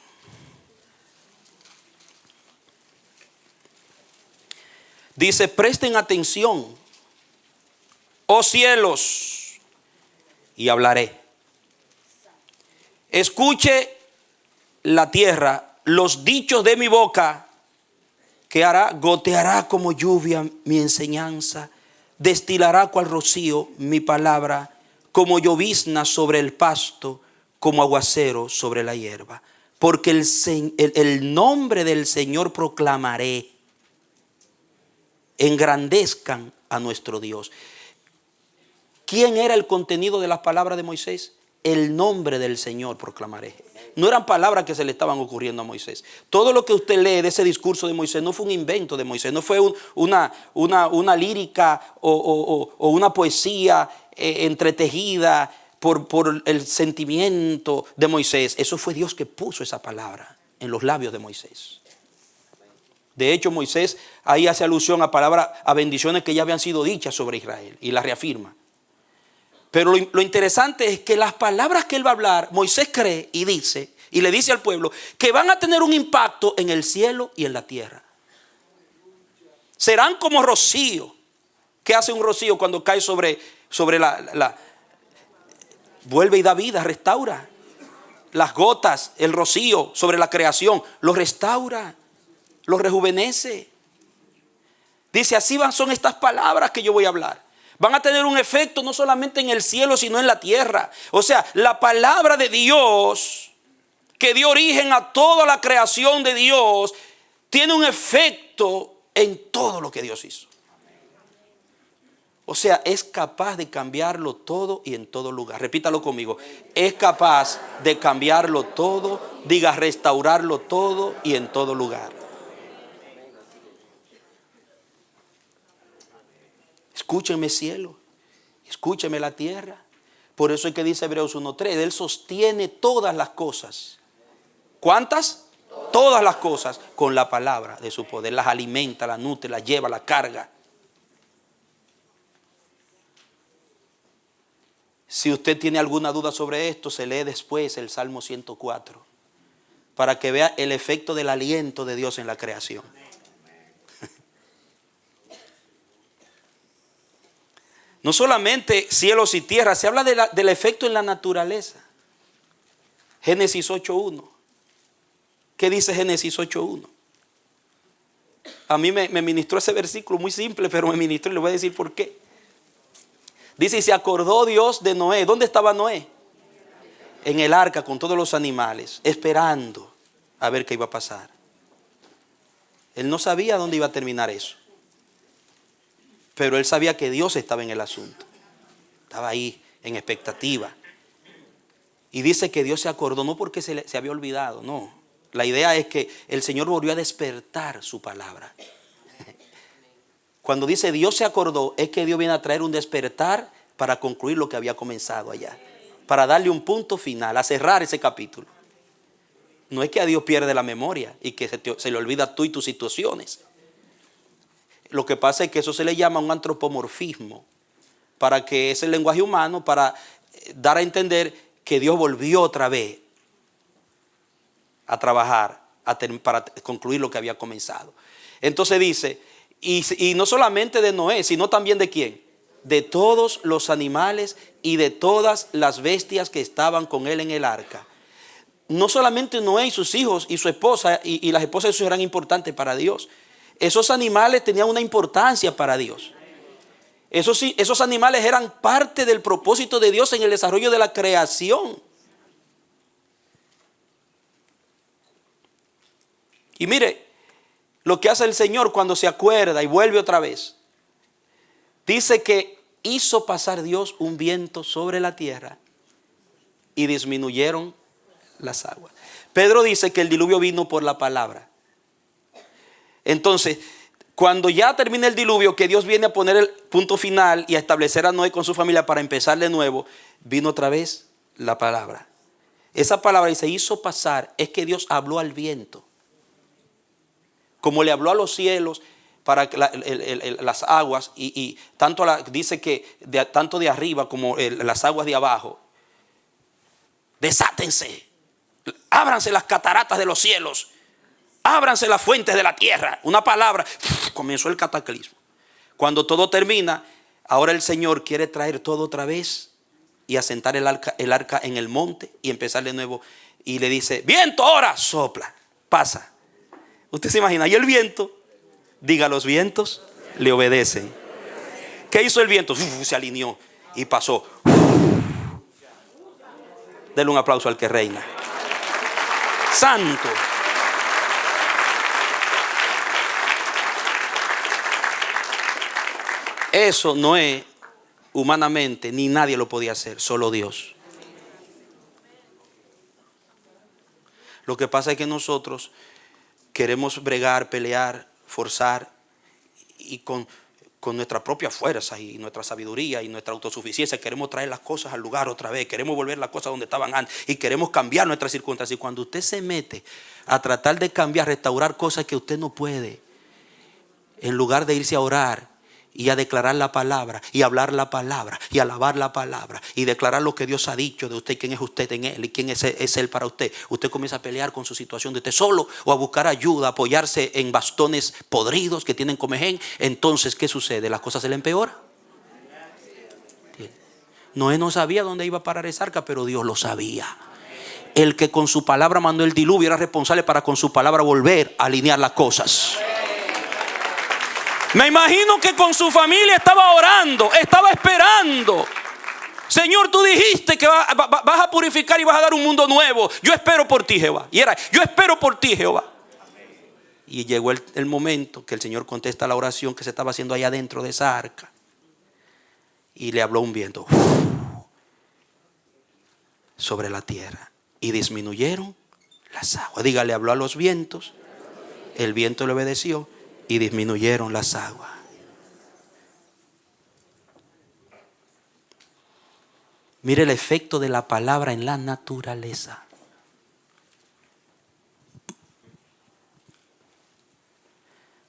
Dice, presten atención, oh cielos, y hablaré. Escuche la tierra los dichos de mi boca, que hará, goteará como lluvia mi enseñanza, destilará cual rocío mi palabra, como llovizna sobre el pasto, como aguacero sobre la hierba. Porque el nombre del Señor proclamaré, engrandezcan a nuestro Dios. ¿Quién era el contenido de las palabras de Moisés? El nombre del Señor proclamaré. No eran palabras que se le estaban ocurriendo a Moisés. Todo lo que usted lee de ese discurso de Moisés no fue un invento de Moisés, no fue una lírica o una poesía entretejida por el sentimiento de Moisés. Eso fue Dios que puso esa palabra en los labios de Moisés. De hecho, Moisés ahí hace alusión a bendiciones que ya habían sido dichas sobre Israel y las reafirma. Pero lo interesante es que las palabras que él va a hablar, Moisés cree y dice, y le dice al pueblo, que van a tener un impacto en el cielo y en la tierra. Serán como rocío. ¿Qué hace un rocío cuando cae sobre vuelve y da vida, restaura? Las gotas, el rocío sobre la creación, lo restaura, lo rejuvenece. Dice, así son estas palabras que yo voy a hablar. Van a tener un efecto no solamente en el cielo, sino en la tierra. O sea, la palabra de Dios, que dio origen a toda la creación de Dios, tiene un efecto en todo lo que Dios hizo. O sea, es capaz de cambiarlo todo y en todo lugar. Repítalo conmigo. Es capaz de cambiarlo todo, diga restaurarlo todo y en todo lugar. Escúcheme cielo, escúcheme la tierra. Por eso es que dice Hebreos 1:3, Él sostiene todas las cosas. ¿Cuántas? Todas las cosas con la palabra de su poder. Las alimenta, las nutre, las lleva, las carga. Si usted tiene alguna duda sobre esto, se lee después el Salmo 104 para que vea el efecto del aliento de Dios en la creación. No solamente cielos y tierra, se habla del efecto en la naturaleza. Génesis 8:1. ¿Qué dice Génesis 8:1? A mí me ministró ese versículo muy simple, pero me ministró y le voy a decir por qué. Dice, y se acordó Dios de Noé. ¿Dónde estaba Noé? En el arca con todos los animales, esperando a ver qué iba a pasar. Él no sabía dónde iba a terminar eso. Pero él sabía que Dios estaba en el asunto. Estaba ahí en expectativa. Y dice que Dios se acordó, no porque se había olvidado, no. La idea es que el Señor volvió a despertar su palabra. Cuando dice Dios se acordó, es que Dios viene a traer un despertar para concluir lo que había comenzado allá. Para darle un punto final, a cerrar ese capítulo. No es que a Dios pierde la memoria y que se le olvida tú y tus situaciones. Lo que pasa es que eso se le llama un antropomorfismo, para que ese lenguaje humano, para dar a entender que Dios volvió otra vez a trabajar para concluir lo que había comenzado. Entonces dice, y no solamente de Noé, sino también de quién, de todos los animales y de todas las bestias que estaban con él en el arca. No solamente Noé y sus hijos y su esposa y las esposas de sus hijos eran importantes para Dios. Esos animales tenían una importancia para Dios. Esos animales eran parte del propósito de Dios en el desarrollo de la creación. Y mire, lo que hace el Señor cuando se acuerda y vuelve otra vez. Dice que hizo pasar Dios un viento sobre la tierra y disminuyeron las aguas. Pedro dice que el diluvio vino por la palabra. Entonces, cuando ya termina el diluvio, que Dios viene a poner el punto final y a establecer a Noé con su familia para empezar de nuevo, vino otra vez la palabra. Esa palabra, y se hizo pasar, es que Dios habló al viento. Como le habló a los cielos para las aguas, y tanto dice que tanto de arriba como las aguas de abajo, desátense, ábranse las cataratas de los cielos. Ábranse las fuentes de la tierra. Una palabra comenzó el cataclismo. Cuando todo termina, ahora el Señor quiere traer todo otra vez y asentar el arca en el monte y empezar de nuevo. Y le dice, viento, ahora sopla, pasa. Usted se imagina, y el viento, diga, los vientos le obedecen. ¿Qué hizo el viento? Se alineó y pasó. Denle un aplauso al que reina. Santo. Eso no es humanamente, ni nadie lo podía hacer, solo Dios. Lo que pasa es que nosotros queremos bregar, pelear, forzar y con nuestra propia fuerza y nuestra sabiduría y nuestra autosuficiencia queremos traer las cosas al lugar otra vez, queremos volver las cosas donde estaban antes y queremos cambiar nuestras circunstancias. Y cuando usted se mete a tratar de cambiar, restaurar cosas que usted no puede, en lugar de irse a orar y a declarar la palabra y hablar la palabra y alabar la palabra y declarar lo que Dios ha dicho de usted, quién es usted en Él y quién es Él para usted, usted comienza a pelear con su situación de usted solo o a buscar ayuda, a apoyarse en bastones podridos que tienen comején. Entonces, ¿qué sucede? Las cosas se le empeoran. Noé no sabía dónde iba a parar esa arca, pero Dios lo sabía. El que con su palabra mandó el diluvio era responsable para con su palabra volver a alinear las cosas. Me imagino que con su familia estaba orando, estaba esperando. Señor, tú dijiste que vas a purificar y vas a dar un mundo nuevo. Yo espero por ti, Jehová. Y era, yo espero por ti, Jehová. Y llegó el momento que el Señor contesta la oración que se estaba haciendo allá dentro de esa arca. Y le habló un viento sobre la tierra. Y disminuyeron las aguas. Dígale, habló a los vientos. El viento le obedeció. Y disminuyeron las aguas. Mire el efecto de la palabra en la naturaleza.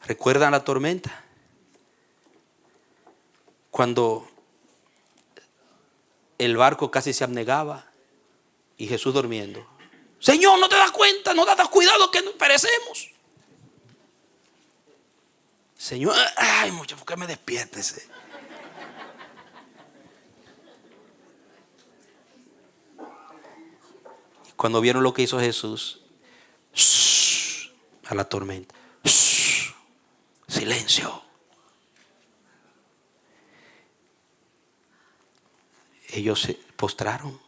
¿Recuerdan la tormenta? Cuando el barco casi se abnegaba y Jesús durmiendo. Señor, ¿no te das cuenta? ¿No te das cuidado que perecemos? Señor, ay, mucho, ¿por qué me despiertes? Y cuando vieron lo que hizo Jesús, a la tormenta, silencio. Ellos se postraron,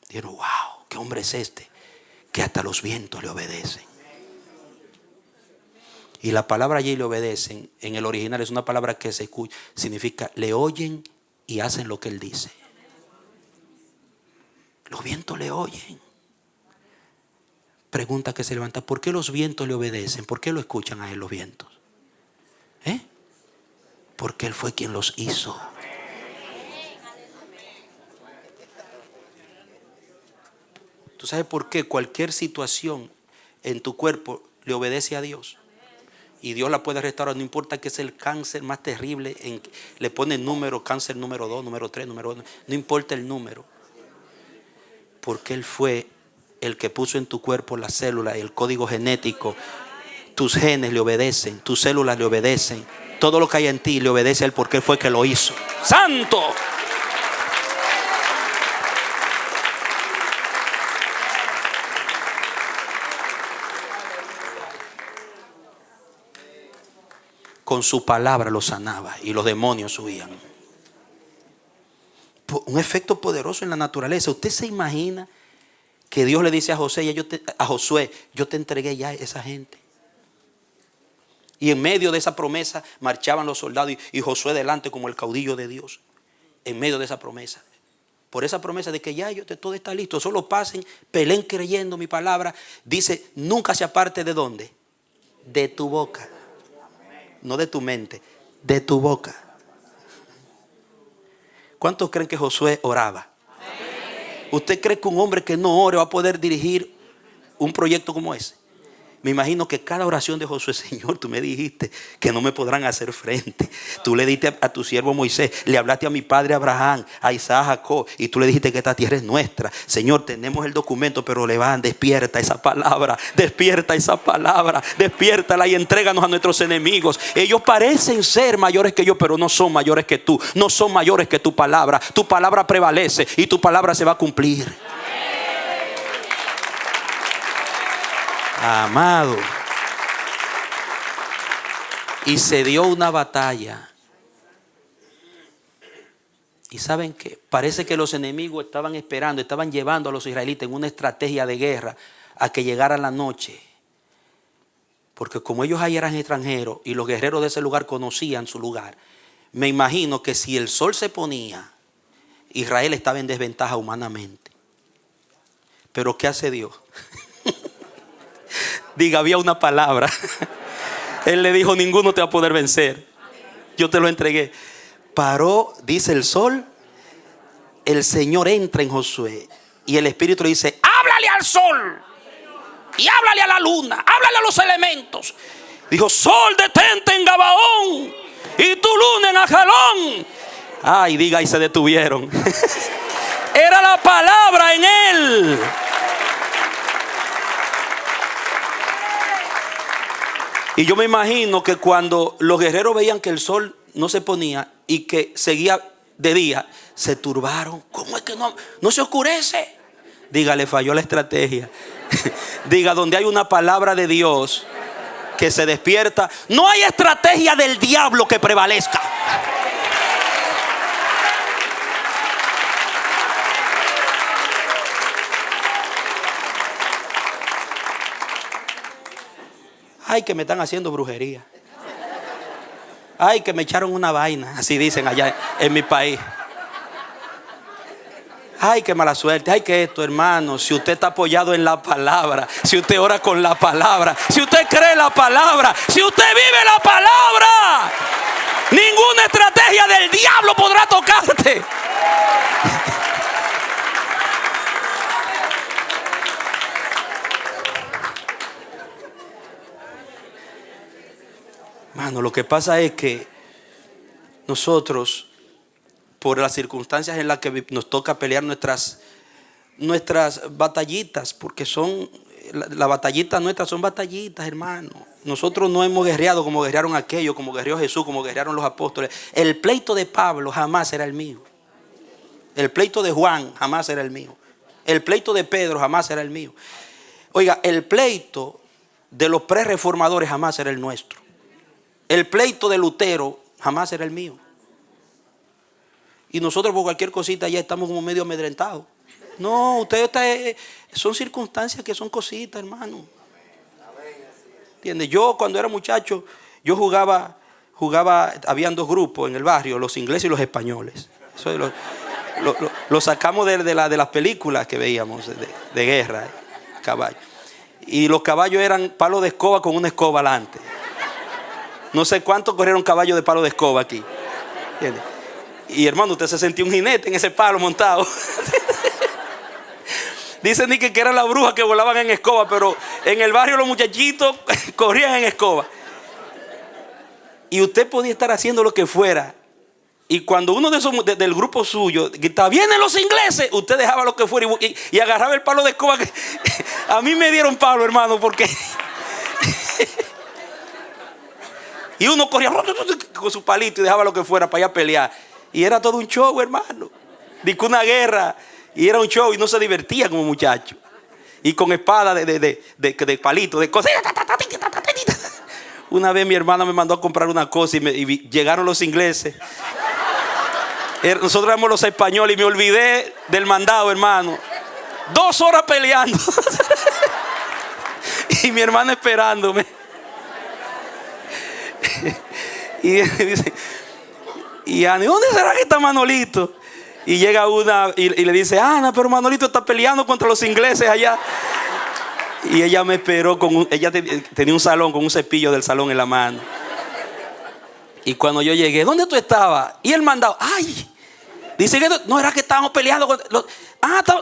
dijeron, wow, ¿qué hombre es este? Que hasta los vientos le obedecen. Y la palabra allí le obedecen, en el original es una palabra que se escucha, significa le oyen y hacen lo que él dice. Los vientos le oyen. Pregunta que se levanta, ¿por qué los vientos le obedecen? ¿Por qué lo escuchan a él los vientos? Porque él fue quien los hizo. ¿Tú sabes por qué cualquier situación en tu cuerpo le obedece a Dios? Y Dios la puede restaurar, no importa que sea el cáncer más terrible, le pone el número, cáncer número 2, número 3, número 1, no importa el número. Porque Él fue el que puso en tu cuerpo la célula, el código genético. Tus genes le obedecen, tus células le obedecen. Todo lo que hay en ti le obedece a Él porque Él fue el que lo hizo. ¡Santo! Con su palabra lo sanaba y los demonios huían. Un efecto poderoso en la naturaleza. ¿Usted se imagina que Dios le dice a Josué, yo te entregué ya a esa gente? Y en medio de esa promesa marchaban los soldados y Josué delante como el caudillo de Dios. En medio de esa promesa. Por esa promesa de que ya todo está listo. Solo pasen, peleen creyendo mi palabra. Dice, nunca se aparte de ¿dónde? De tu boca. No de tu mente, de tu boca. ¿Cuántos creen que Josué oraba? ¿Usted cree que un hombre que no ore va a poder dirigir un proyecto como ese? Me imagino que cada oración de Josué, Señor, tú me dijiste que no me podrán hacer frente. Tú le diste a tu siervo Moisés, le hablaste a mi padre Abraham, a Isaac, a Jacob, y tú le dijiste que esta tierra es nuestra. Señor, tenemos el documento, pero despierta esa palabra, despiértala y entréganos a nuestros enemigos. Ellos parecen ser mayores que yo, pero no son mayores que tú, no son mayores que tu palabra. Tu palabra prevalece y tu palabra se va a cumplir. Amado. Y se dio una batalla. ¿Y saben qué? Parece que los enemigos estaban esperando, estaban llevando a los israelitas en una estrategia de guerra a que llegara la noche. Porque como ellos ahí eran extranjeros y los guerreros de ese lugar conocían su lugar, me imagino que si el sol se ponía, Israel estaba en desventaja humanamente. Pero ¿qué hace Dios? Diga, había una palabra. Él le dijo, ninguno te va a poder vencer. Yo te lo entregué. Paró, dice el sol. El Señor entra en Josué y el Espíritu le dice, háblale al sol y háblale a la luna, háblale a los elementos. Dijo, sol, detente en Gabaón y tu luna en Ajalón. Ay, diga, y se detuvieron. Era la palabra en él. Y yo me imagino que cuando los guerreros veían que el sol no se ponía y que seguía de día, se turbaron. ¿Cómo es que no se oscurece? Diga, le falló la estrategia. Diga, donde hay una palabra de Dios que se despierta, no hay estrategia del diablo que prevalezca. Ay, que me están haciendo brujería. Ay, que me echaron una vaina. Así dicen allá en mi país. Ay, qué mala suerte. Ay, que esto, hermano. Si usted está apoyado en la palabra, si usted ora con la palabra, si usted cree la palabra, si usted vive la palabra, ninguna estrategia del diablo podrá tocarte. Mano, lo que pasa es que nosotros, por las circunstancias en las que nos toca pelear nuestras batallitas, porque son, las batallitas nuestras son batallitas, hermano. Nosotros no hemos guerreado como guerrearon aquellos, como guerreó Jesús, como guerrearon los apóstoles. El pleito de Pablo jamás era el mío. El pleito de Juan jamás era el mío. El pleito de Pedro jamás era el mío. Oiga, el pleito de los prerreformadores jamás era el nuestro. El pleito de Lutero jamás era el mío. Y nosotros por cualquier cosita ya estamos como medio amedrentados. No, ustedes son circunstancias que son cositas, hermano. ¿Entiendes? Yo cuando era muchacho, yo jugaba, habían dos grupos en el barrio, los ingleses y los españoles. Eso lo sacamos de las películas que veíamos de guerra, caballos. Y los caballos eran palos de escoba con una escoba adelante. No sé cuántos corrieron caballos de palo de escoba aquí. ¿Entiendes? Y hermano, usted se sentía un jinete en ese palo montado. Dicen que eran las brujas que volaban en escoba, pero en el barrio los muchachitos corrían en escoba. Y usted podía estar haciendo lo que fuera. Y cuando uno de esos del grupo suyo gritaba, vienen los ingleses, usted dejaba lo que fuera y agarraba el palo de escoba. A mí me dieron palo, hermano, porque... Y uno corría con su palito y dejaba lo que fuera para ir a pelear. Y era todo un show, hermano. Dice una guerra. Y era un show y no se divertía como muchacho. Y con espada de palito, de cosas. Una vez mi hermana me mandó a comprar una cosa y llegaron los ingleses. Nosotros éramos los españoles y me olvidé del mandado, hermano. 2 horas peleando. Y mi hermana esperándome. Y dice, y Ana, ¿dónde será que está Manolito? Y llega una y le dice, Ana, pero Manolito está peleando contra los ingleses allá. Y ella me esperó ella tenía un salón con un cepillo del salón en la mano. Y cuando yo llegué, ¿dónde tú estabas? Y el mandado, ay, dice que no era que estábamos peleando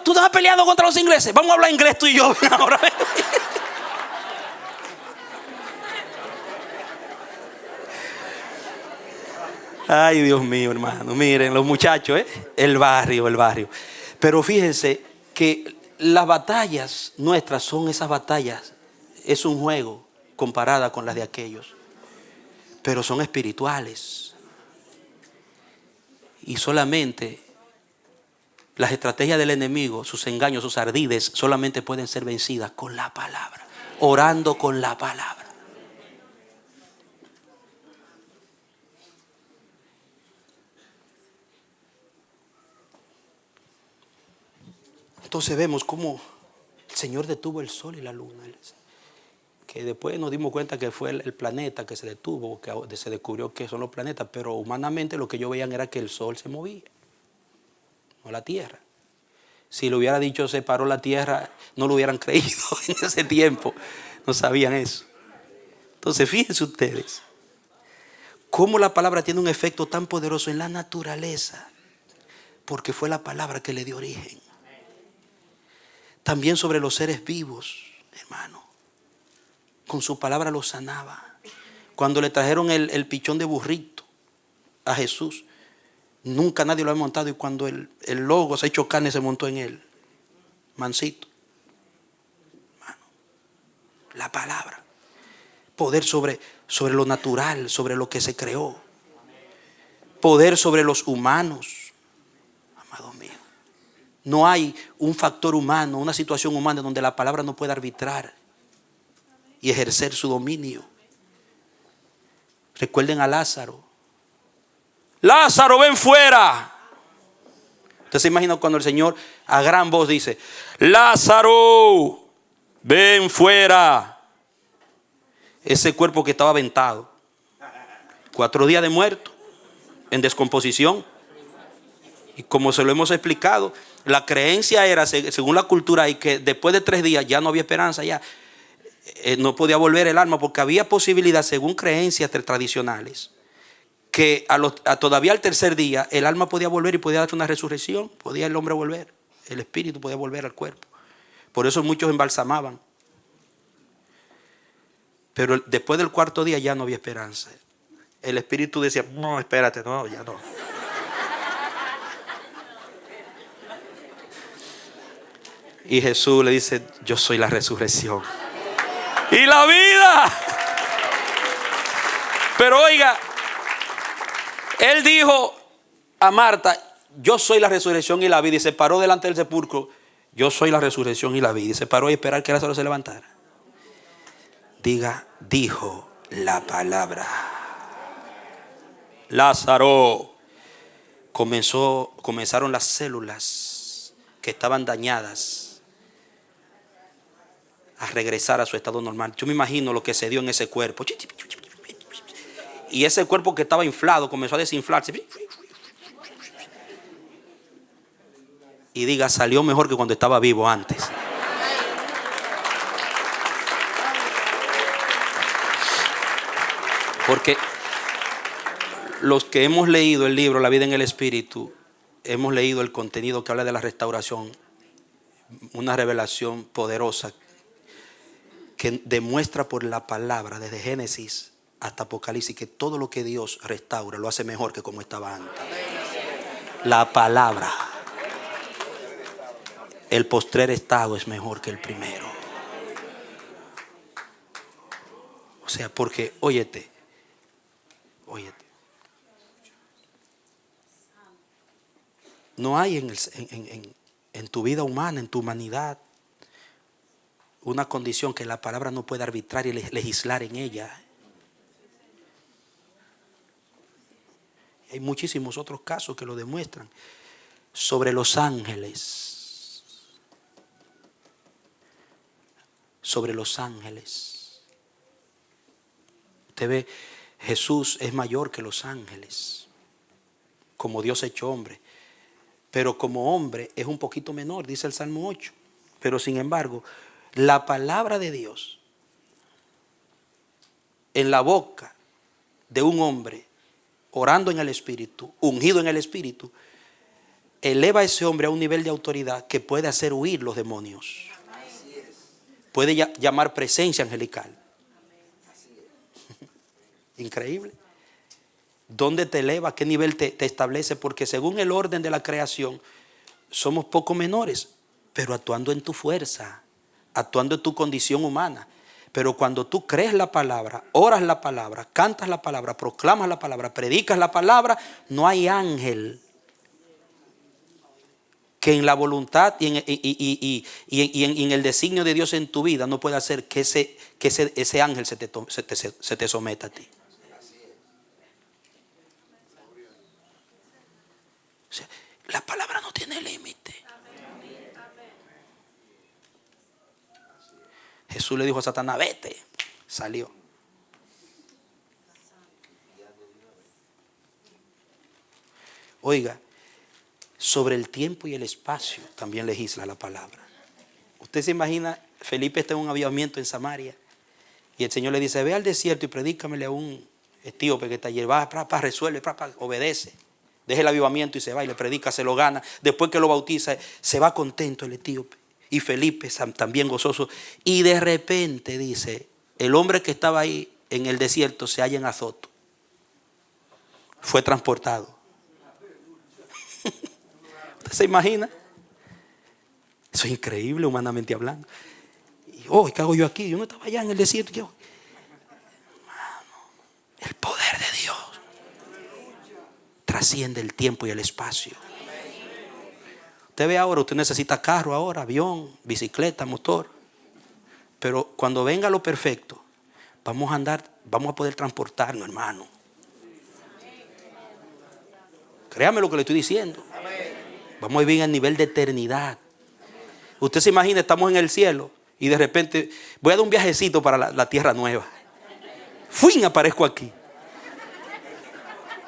tú estabas peleando contra los ingleses. Vamos a hablar inglés tú y yo ahora. Ay, Dios mío, hermano. Miren, los muchachos, el barrio, el barrio. Pero fíjense que las batallas nuestras son esas batallas. Es un juego comparada con las de aquellos. Pero son espirituales. Y solamente las estrategias del enemigo, sus engaños, sus ardides, solamente pueden ser vencidas con la palabra. Orando con la palabra. Entonces vemos cómo el Señor detuvo el sol y la luna. Que después nos dimos cuenta que fue el planeta que se detuvo, que se descubrió que son los planetas, pero humanamente lo que ellos veían era que el sol se movía, no la tierra. Si le hubiera dicho se paró la tierra, no lo hubieran creído en ese tiempo, no sabían eso. Entonces fíjense ustedes, cómo la palabra tiene un efecto tan poderoso en la naturaleza, porque fue la palabra que le dio origen. También sobre los seres vivos, hermano. Con su palabra los sanaba. Cuando le trajeron el pichón de burrito a Jesús, nunca nadie lo había montado. Y cuando el lobo se ha hecho carne, se montó en él. Mansito. Hermano, la palabra. Poder sobre lo natural, sobre lo que se creó. Poder sobre los humanos. Amado mío. No hay un factor humano, una situación humana donde la palabra no pueda arbitrar y ejercer su dominio. Recuerden a Lázaro. Lázaro, ven fuera. Usted se imagina cuando el Señor a gran voz dice: Lázaro, ven fuera. Ese cuerpo que estaba aventado, 4 días de muerto, en descomposición. Y como se lo hemos explicado, la creencia era, según la cultura, y que después de 3 días ya no había esperanza, ya no podía volver el alma, porque había posibilidad, según creencias tradicionales, que todavía al 3er día el alma podía volver y podía dar una resurrección, podía el hombre volver, el espíritu podía volver al cuerpo. Por eso muchos embalsamaban. Pero después del 4.º día ya no había esperanza. El espíritu decía: no, espérate, no, ya no. Y Jesús le dice: yo soy la resurrección y la vida. Pero oiga, él dijo a Marta: yo soy la resurrección y la vida. Y se paró delante del sepulcro: yo soy la resurrección y la vida. Y se paró y esperar que Lázaro se levantara. Diga: dijo la palabra. Lázaro. Comenzaron las células que estaban dañadas a regresar a su estado normal. Yo me imagino lo que se dio en ese cuerpo. Y ese cuerpo que estaba inflado comenzó a desinflarse. Y diga: salió mejor que cuando estaba vivo antes. Porque los que hemos leído el libro La vida en el Espíritu, hemos leído el contenido que habla de la restauración. Una revelación poderosa que demuestra por la palabra, desde Génesis hasta Apocalipsis, que todo lo que Dios restaura lo hace mejor que como estaba antes. La palabra. El postrer estado es mejor que el primero. O sea, porque, óyete. No hay en tu vida humana, en tu humanidad, una condición que la palabra no puede arbitrar y legislar en ella. Hay muchísimos otros casos que lo demuestran. Sobre los ángeles. Sobre los ángeles. Usted ve, Jesús es mayor que los ángeles. Como Dios hecho hombre. Pero como hombre es un poquito menor, dice el Salmo 8. Pero sin embargo, la palabra de Dios en la boca de un hombre orando en el Espíritu, ungido en el Espíritu, eleva a ese hombre a un nivel de autoridad que puede hacer huir los demonios. Puede llamar presencia angelical. Increíble. ¿Dónde te eleva? ¿A qué nivel te establece? Porque según el orden de la creación, somos poco menores, pero actuando en tu fuerza, actuando en tu condición humana. Pero cuando tú crees la palabra, oras la palabra, cantas la palabra, proclamas la palabra, predicas la palabra, no hay ángel que en la voluntad y en el designio de Dios en tu vida no pueda hacer que ese ángel se te someta a ti. O sea, la palabra no tiene límite. Jesús le dijo a Satanás, vete. Salió. Oiga, sobre el tiempo y el espacio también legisla la palabra. Usted se imagina, Felipe está en un avivamiento en Samaria y el Señor le dice, ve al desierto y predícamele a un etíope que está allí. Va, resuelve, obedece. Deja el avivamiento y se va y le predica, se lo gana. Después que lo bautiza, se va contento el etíope. Y Felipe también gozoso. Y de repente dice, el hombre que estaba ahí en el desierto se halla en Azoto. Fue transportado. ¿Usted se imagina? Eso es increíble humanamente hablando. Y, ¿qué hago yo aquí? Yo no estaba allá en el desierto. Hermano, el poder de Dios trasciende el tiempo y el espacio. Usted ve ahora, usted necesita carro ahora, avión, bicicleta, motor. Pero cuando venga lo perfecto, vamos a poder transportarnos, hermano. Créame lo que le estoy diciendo. Vamos a vivir a nivel de eternidad. Usted se imagina, estamos en el cielo y de repente voy a dar un viajecito para la tierra nueva. Aparezco aquí.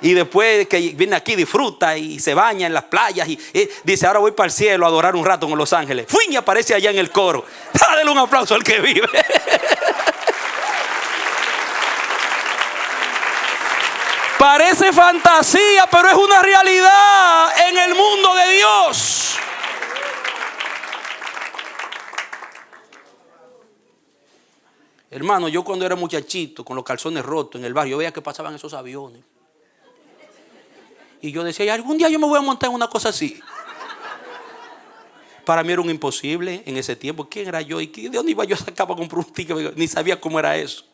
Y después que viene aquí, disfruta y se baña en las playas y dice, ahora voy para el cielo a adorar un rato con los ángeles. Y aparece allá en el coro. Dale un aplauso al que vive. Parece fantasía, pero es una realidad en el mundo de Dios. Hermano, yo cuando era muchachito, con los calzones rotos en el barrio, yo veía que pasaban esos aviones. Y yo decía, algún día yo me voy a montar en una cosa así. Para mí era un imposible en ese tiempo. ¿Quién era yo? ¿Y de dónde iba yo a sacar para comprar un ticket? Ni sabía cómo era eso.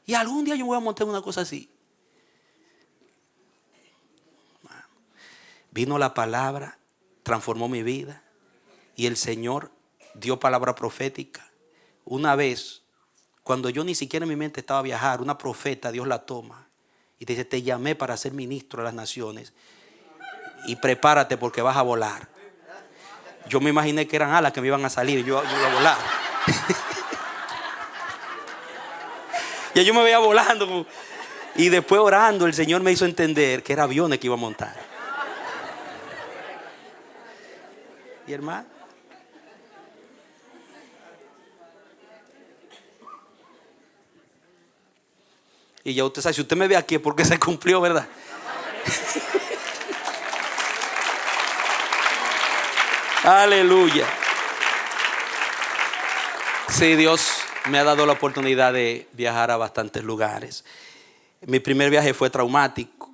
Y algún día yo me voy a montar en una cosa así. Vino la palabra, transformó mi vida. Y el Señor dio palabra profética. Una vez, cuando yo ni siquiera en mi mente estaba a viajar, una profeta, Dios la toma. Y te dice, te llamé para ser ministro de las naciones. Y prepárate porque vas a volar. Yo me imaginé que eran alas que me iban a salir y yo iba a volar. Y yo me veía volando. Y después orando, el Señor me hizo entender que eran aviones que iba a montar. Y hermano, y ya usted sabe, si usted me ve aquí es porque se cumplió, ¿verdad? Aleluya. Sí, Dios me ha dado la oportunidad de viajar a bastantes lugares. Mi primer viaje fue traumático,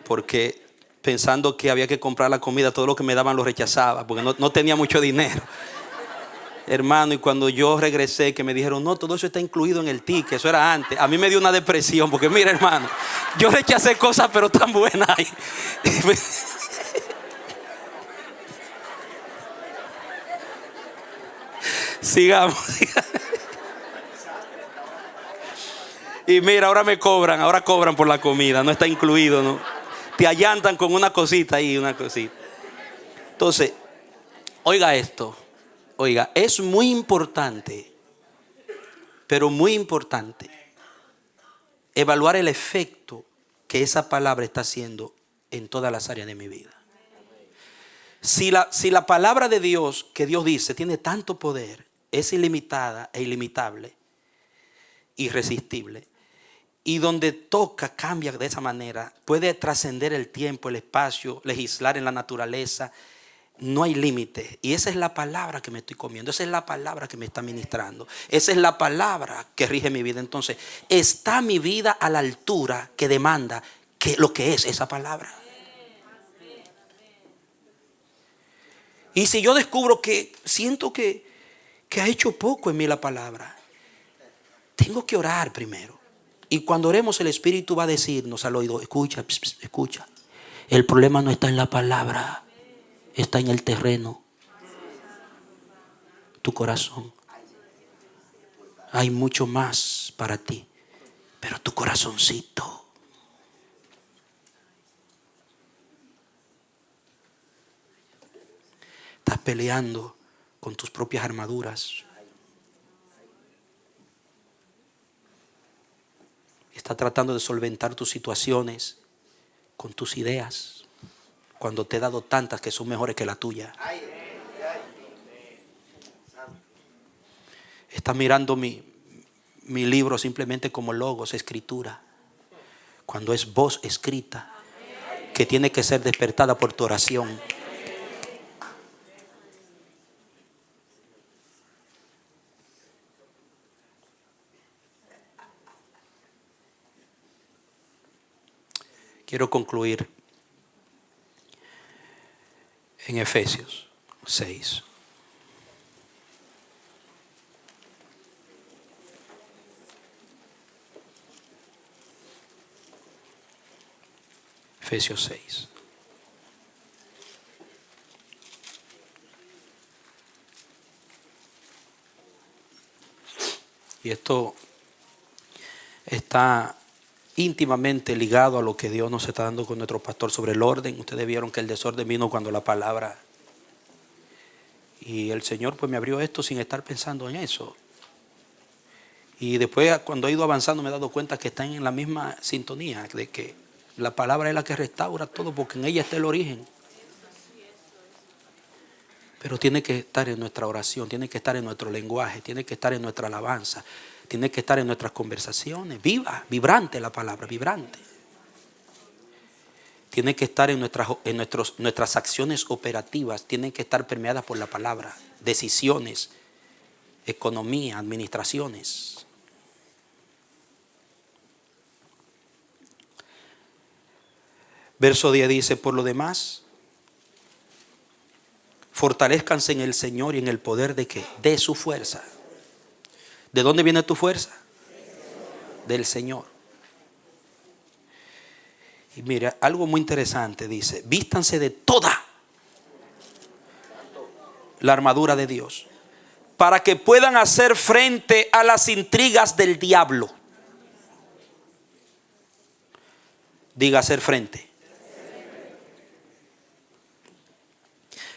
porque pensando que había que comprar la comida, todo lo que me daban lo rechazaba, porque no tenía mucho dinero. Hermano, y cuando yo regresé, que me dijeron, no, todo eso está incluido en el ticket, eso era antes. A mí me dio una depresión, porque mira, hermano, yo rechacé cosas, pero tan buenas. Sigamos. Y mira, ahora cobran por la comida, no está incluido, ¿no? Te allantan con una cosita ahí, una cosita. Entonces, oiga esto. Oiga, es muy importante, pero muy importante, evaluar el efecto que esa palabra está haciendo en todas las áreas de mi vida. Si la palabra de Dios, que Dios dice, tiene tanto poder, es ilimitada e ilimitable, irresistible, y donde toca, cambia de esa manera, puede trascender el tiempo, el espacio, legislar en la naturaleza, no hay límite. Y esa es la palabra que me estoy comiendo. Esa es la palabra que me está ministrando. Esa es la palabra que rige mi vida. Entonces, ¿está mi vida a la altura que demanda lo que es esa palabra? Y si yo descubro que siento que ha hecho poco en mí la palabra, tengo que orar primero. Y cuando oremos, el Espíritu va a decirnos al oído: escucha, escucha. El problema no está en la palabra, está en el terreno. Tu corazón. Hay mucho más para ti, pero tu corazoncito. Estás peleando con tus propias armaduras. Estás tratando de solventar tus situaciones con tus ideas, cuando te he dado tantas que son mejores que la tuya. Estás mirando mi libro simplemente como logos, escritura, cuando es voz escrita que tiene que ser despertada por tu oración. Quiero concluir en Efesios 6. Efesios 6. Y esto está íntimamente ligado a lo que Dios nos está dando con nuestro pastor sobre el orden. Ustedes vieron que el desorden vino cuando la palabra. Y el Señor pues me abrió esto sin estar pensando en eso. Y después, cuando he ido avanzando, me he dado cuenta que están en la misma sintonía, de que la palabra es la que restaura todo, porque en ella está el origen. Pero tiene que estar en nuestra oración, tiene que estar en nuestro lenguaje, tiene que estar en nuestra alabanza, tiene que estar en nuestras conversaciones. Viva, vibrante la palabra, vibrante. Tiene que estar en nuestras acciones operativas, tienen que estar permeadas por la palabra. Decisiones, economía, administraciones. Verso 10 dice: por lo demás, fortalezcanse en el Señor y en el poder de ¿qué? De su fuerza. ¿De dónde viene tu fuerza? Del Señor. Y mira, algo muy interesante dice: vístanse de toda la armadura de Dios, para que puedan hacer frente a las intrigas del diablo. Diga: hacer frente.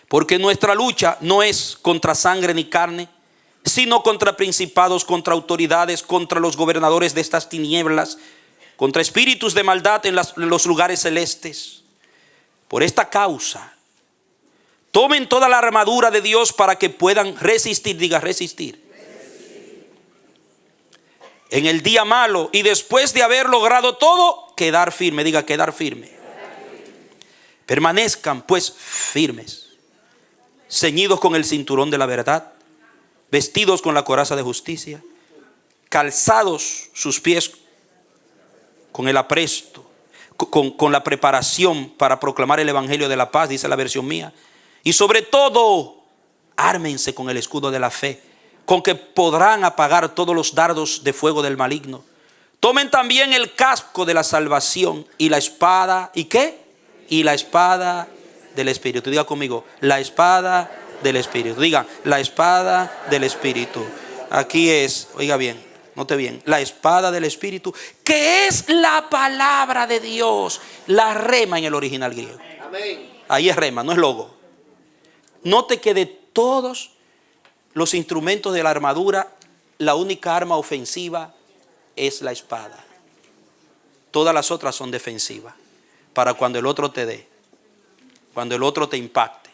Porque nuestra lucha no es contra sangre ni carne, sino contra principados, contra autoridades, contra los gobernadores de estas tinieblas, contra espíritus de maldad en los lugares celestes. Por esta causa, tomen toda la armadura de Dios para que puedan resistir. Diga: resistir. En el día malo, y después de haber logrado todo, quedar firme. Diga: quedar firme. Permanezcan pues firmes, ceñidos con el cinturón de la verdad, vestidos con la coraza de justicia, calzados sus pies con el apresto, con la preparación para proclamar el evangelio de la paz, dice la versión mía. Y sobre todo, ármense con el escudo de la fe, con que podrán apagar todos los dardos de fuego del maligno. Tomen también el casco de la salvación y la espada. ¿Y qué? Y la espada del Espíritu. Diga conmigo: la espada del Espíritu. Diga: la espada del Espíritu. Aquí es, oiga bien, note bien, la espada del Espíritu, que es la palabra de Dios. La rema en el original griego. Amén. Ahí es rema, no es logo. Note que de todos los instrumentos de la armadura, la única arma ofensiva es la espada. Todas las otras son defensivas, para cuando el otro te dé, cuando el otro te impacte,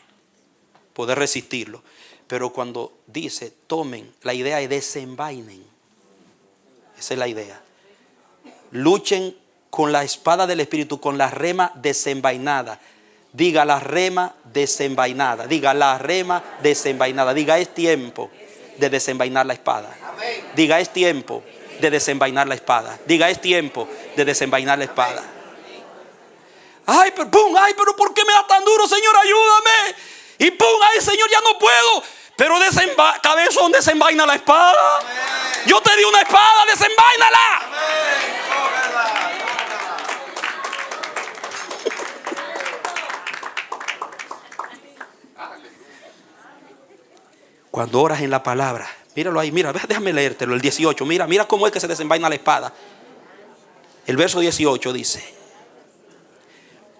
poder resistirlo. Pero cuando dice tomen, la idea es desenvainen. Esa es la idea. Luchen con la espada del Espíritu, con la rema desenvainada. Diga la rema desenvainada. Diga la rema desenvainada. Diga es tiempo de desenvainar la espada. Diga es tiempo de desenvainar la espada. Diga es tiempo de desenvainar la espada. Ay, pero pum, ay, pero ¿por qué me da tan duro, Señor? Ayúdame. Y pum, ay, Señor, ya no puedo. Pero cabezón, desenvaina la espada. Yo te di una espada, desenvaínala. Cuando oras en la palabra, míralo ahí, mira, déjame leértelo, el 18. Mira cómo es que se desenvaina la espada. El verso 18 dice: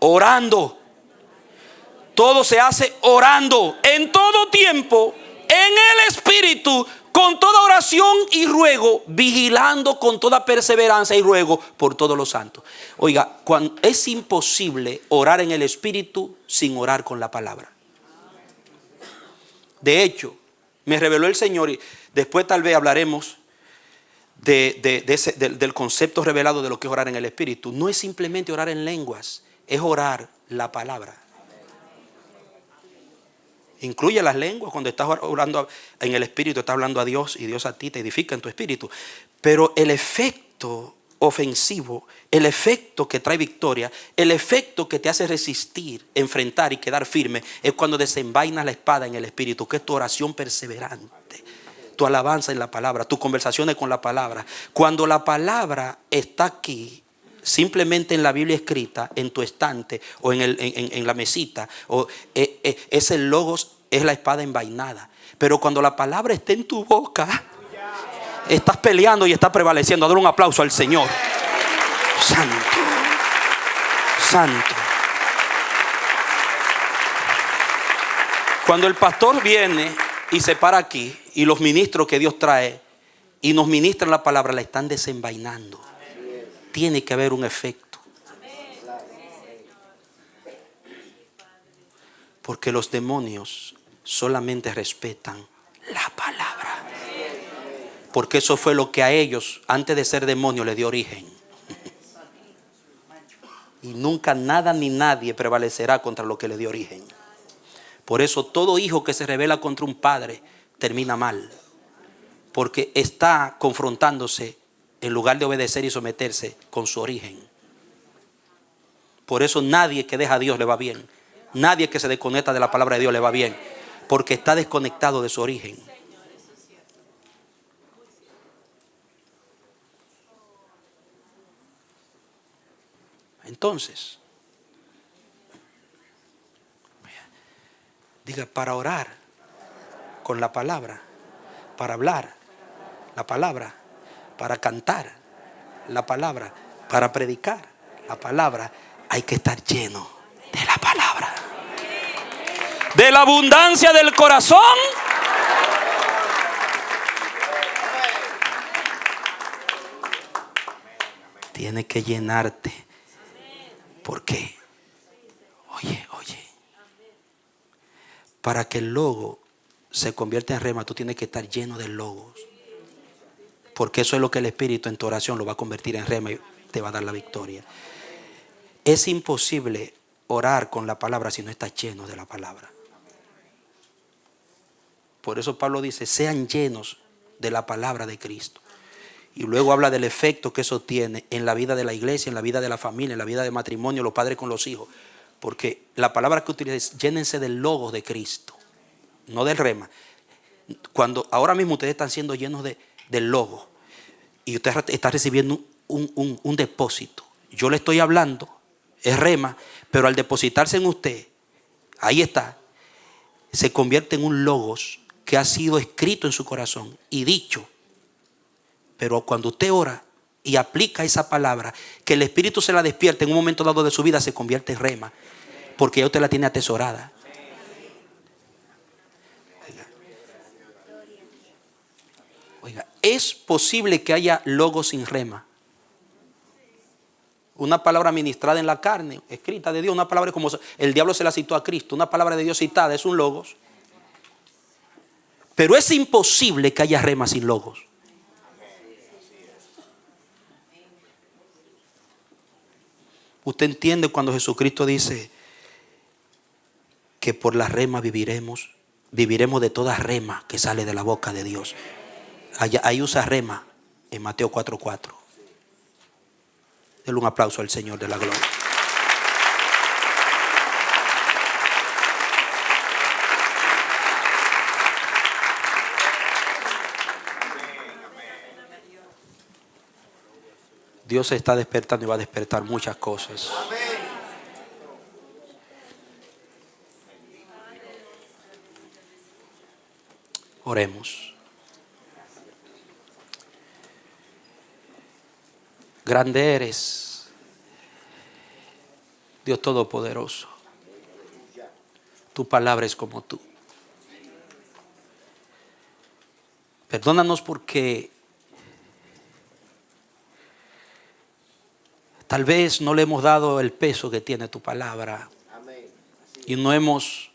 orando. Todo se hace orando en todo tiempo, en el Espíritu, con toda oración y ruego, vigilando con toda perseverancia y ruego por todos los santos. Oiga, es imposible orar en el Espíritu sin orar con la palabra. De hecho, me reveló el Señor, y después tal vez hablaremos del concepto revelado de lo que es orar en el Espíritu. No es simplemente orar en lenguas, es orar la palabra. Incluye las lenguas. Cuando estás orando en el Espíritu, estás hablando a Dios y Dios a ti te edifica en tu espíritu. Pero el efecto ofensivo, el efecto que trae victoria, el efecto que te hace resistir, enfrentar y quedar firme, es cuando desenvainas la espada en el Espíritu, que es tu oración perseverante, tu alabanza en la palabra, tus conversaciones con la palabra. Cuando la palabra está aquí, simplemente en la Biblia escrita, en tu estante o en la mesita, ese logos es la espada envainada. Pero cuando la palabra está en tu boca, estás peleando y estás prevaleciendo. Dar un aplauso al Señor. Santo, santo. Cuando el pastor viene y se para aquí, y los ministros que Dios trae y nos ministran la palabra, la están desenvainando. Tiene que haber un efecto. Porque los demonios solamente respetan la palabra. Porque eso fue lo que a ellos, antes de ser demonios, les dio origen. Y nunca nada ni nadie prevalecerá contra lo que le dio origen. Por eso todo hijo que se rebela contra un padre termina mal. Porque está confrontándose, en lugar de obedecer y someterse, con su origen. Por eso nadie que deja a Dios le va bien. Nadie que se desconecta de la palabra de Dios le va bien. Porque está desconectado de su origen. Entonces, diga, para orar con la palabra, para hablar la palabra, para cantar la palabra, para predicar la palabra, hay que estar lleno de la palabra. De la abundancia del corazón tiene que llenarte. ¿Por qué? Oye, para que el logo se convierta en rema, tú tienes que estar lleno de logos. Porque eso es lo que el Espíritu en tu oración lo va a convertir en rema y te va a dar la victoria. Es imposible orar con la palabra si no estás lleno de la palabra. Por eso Pablo dice, sean llenos de la palabra de Cristo. Y luego habla del efecto que eso tiene en la vida de la iglesia, en la vida de la familia, en la vida de matrimonio, los padres con los hijos. Porque la palabra que utiliza es llénense del logo de Cristo, no del rema. Cuando ahora mismo ustedes están siendo llenos del logo y usted está recibiendo un depósito. Yo le estoy hablando, es rema, pero al depositarse en usted, ahí está, se convierte en un logos que ha sido escrito en su corazón y dicho. Pero cuando usted ora y aplica esa palabra, que el Espíritu se la despierte en un momento dado de su vida, se convierte en rema, porque ya usted la tiene atesorada. Oiga, es posible que haya logos sin rema. Una palabra ministrada en la carne, escrita de Dios, una palabra como el diablo se la citó a Cristo, una palabra de Dios citada, es un logos. Pero es imposible que haya rema sin logos. Usted entiende cuando Jesucristo dice, que por la rema viviremos de toda rema que sale de la boca de Dios. Ahí usa rema en Mateo 4:4. Denle un aplauso al Señor de la gloria. Dios se está despertando y va a despertar muchas cosas. Oremos. Grande eres, Dios Todopoderoso. Tu palabra es como tú. Perdónanos porque tal vez no le hemos dado el peso que tiene tu palabra y no hemos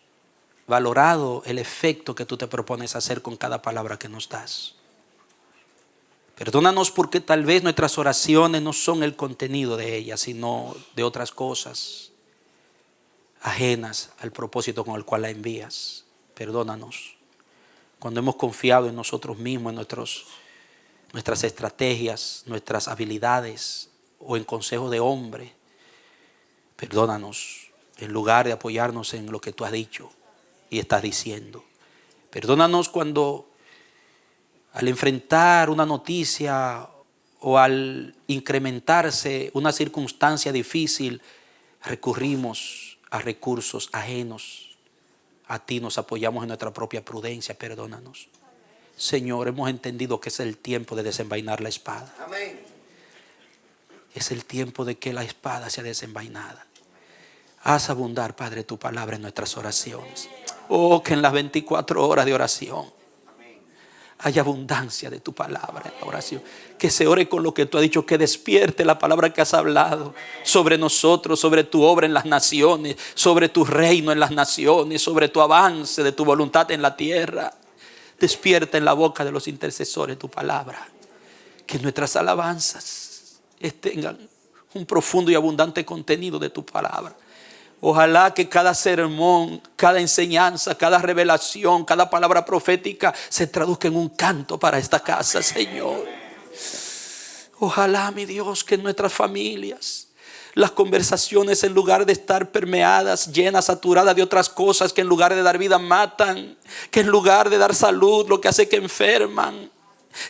valorado el efecto que tú te propones hacer con cada palabra que nos das. Perdónanos porque tal vez nuestras oraciones no son el contenido de ellas, sino de otras cosas ajenas al propósito con el cual la envías. Perdónanos cuando hemos confiado en nosotros mismos, en nuestras estrategias, nuestras habilidades o en consejos de hombre. Perdónanos en lugar de apoyarnos en lo que tú has dicho y estás diciendo. Perdónanos cuando al enfrentar una noticia o al incrementarse una circunstancia difícil, recurrimos a recursos ajenos a ti, nos apoyamos en nuestra propia prudencia. Perdónanos. Señor, hemos entendido que es el tiempo de desenvainar la espada. Amén. Es el tiempo de que la espada sea desenvainada. Haz abundar, Padre, tu palabra en nuestras oraciones. Oh, que en las 24 horas de oración haya abundancia de tu palabra en la oración. Que se ore con lo que tú has dicho, que despierte la palabra que has hablado sobre nosotros, sobre tu obra en las naciones, sobre tu reino en las naciones, sobre tu avance de tu voluntad en la tierra. Despierta en la boca de los intercesores tu palabra. Que nuestras alabanzas tengan un profundo y abundante contenido de tu palabra. Ojalá que cada sermón, cada enseñanza, cada revelación, cada palabra profética se traduzca en un canto para esta casa, Señor. Ojalá, mi Dios, que en nuestras familias las conversaciones, en lugar de estar permeadas, llenas, saturadas de otras cosas que en lugar de dar vida matan, que en lugar de dar salud lo que hace que enferman,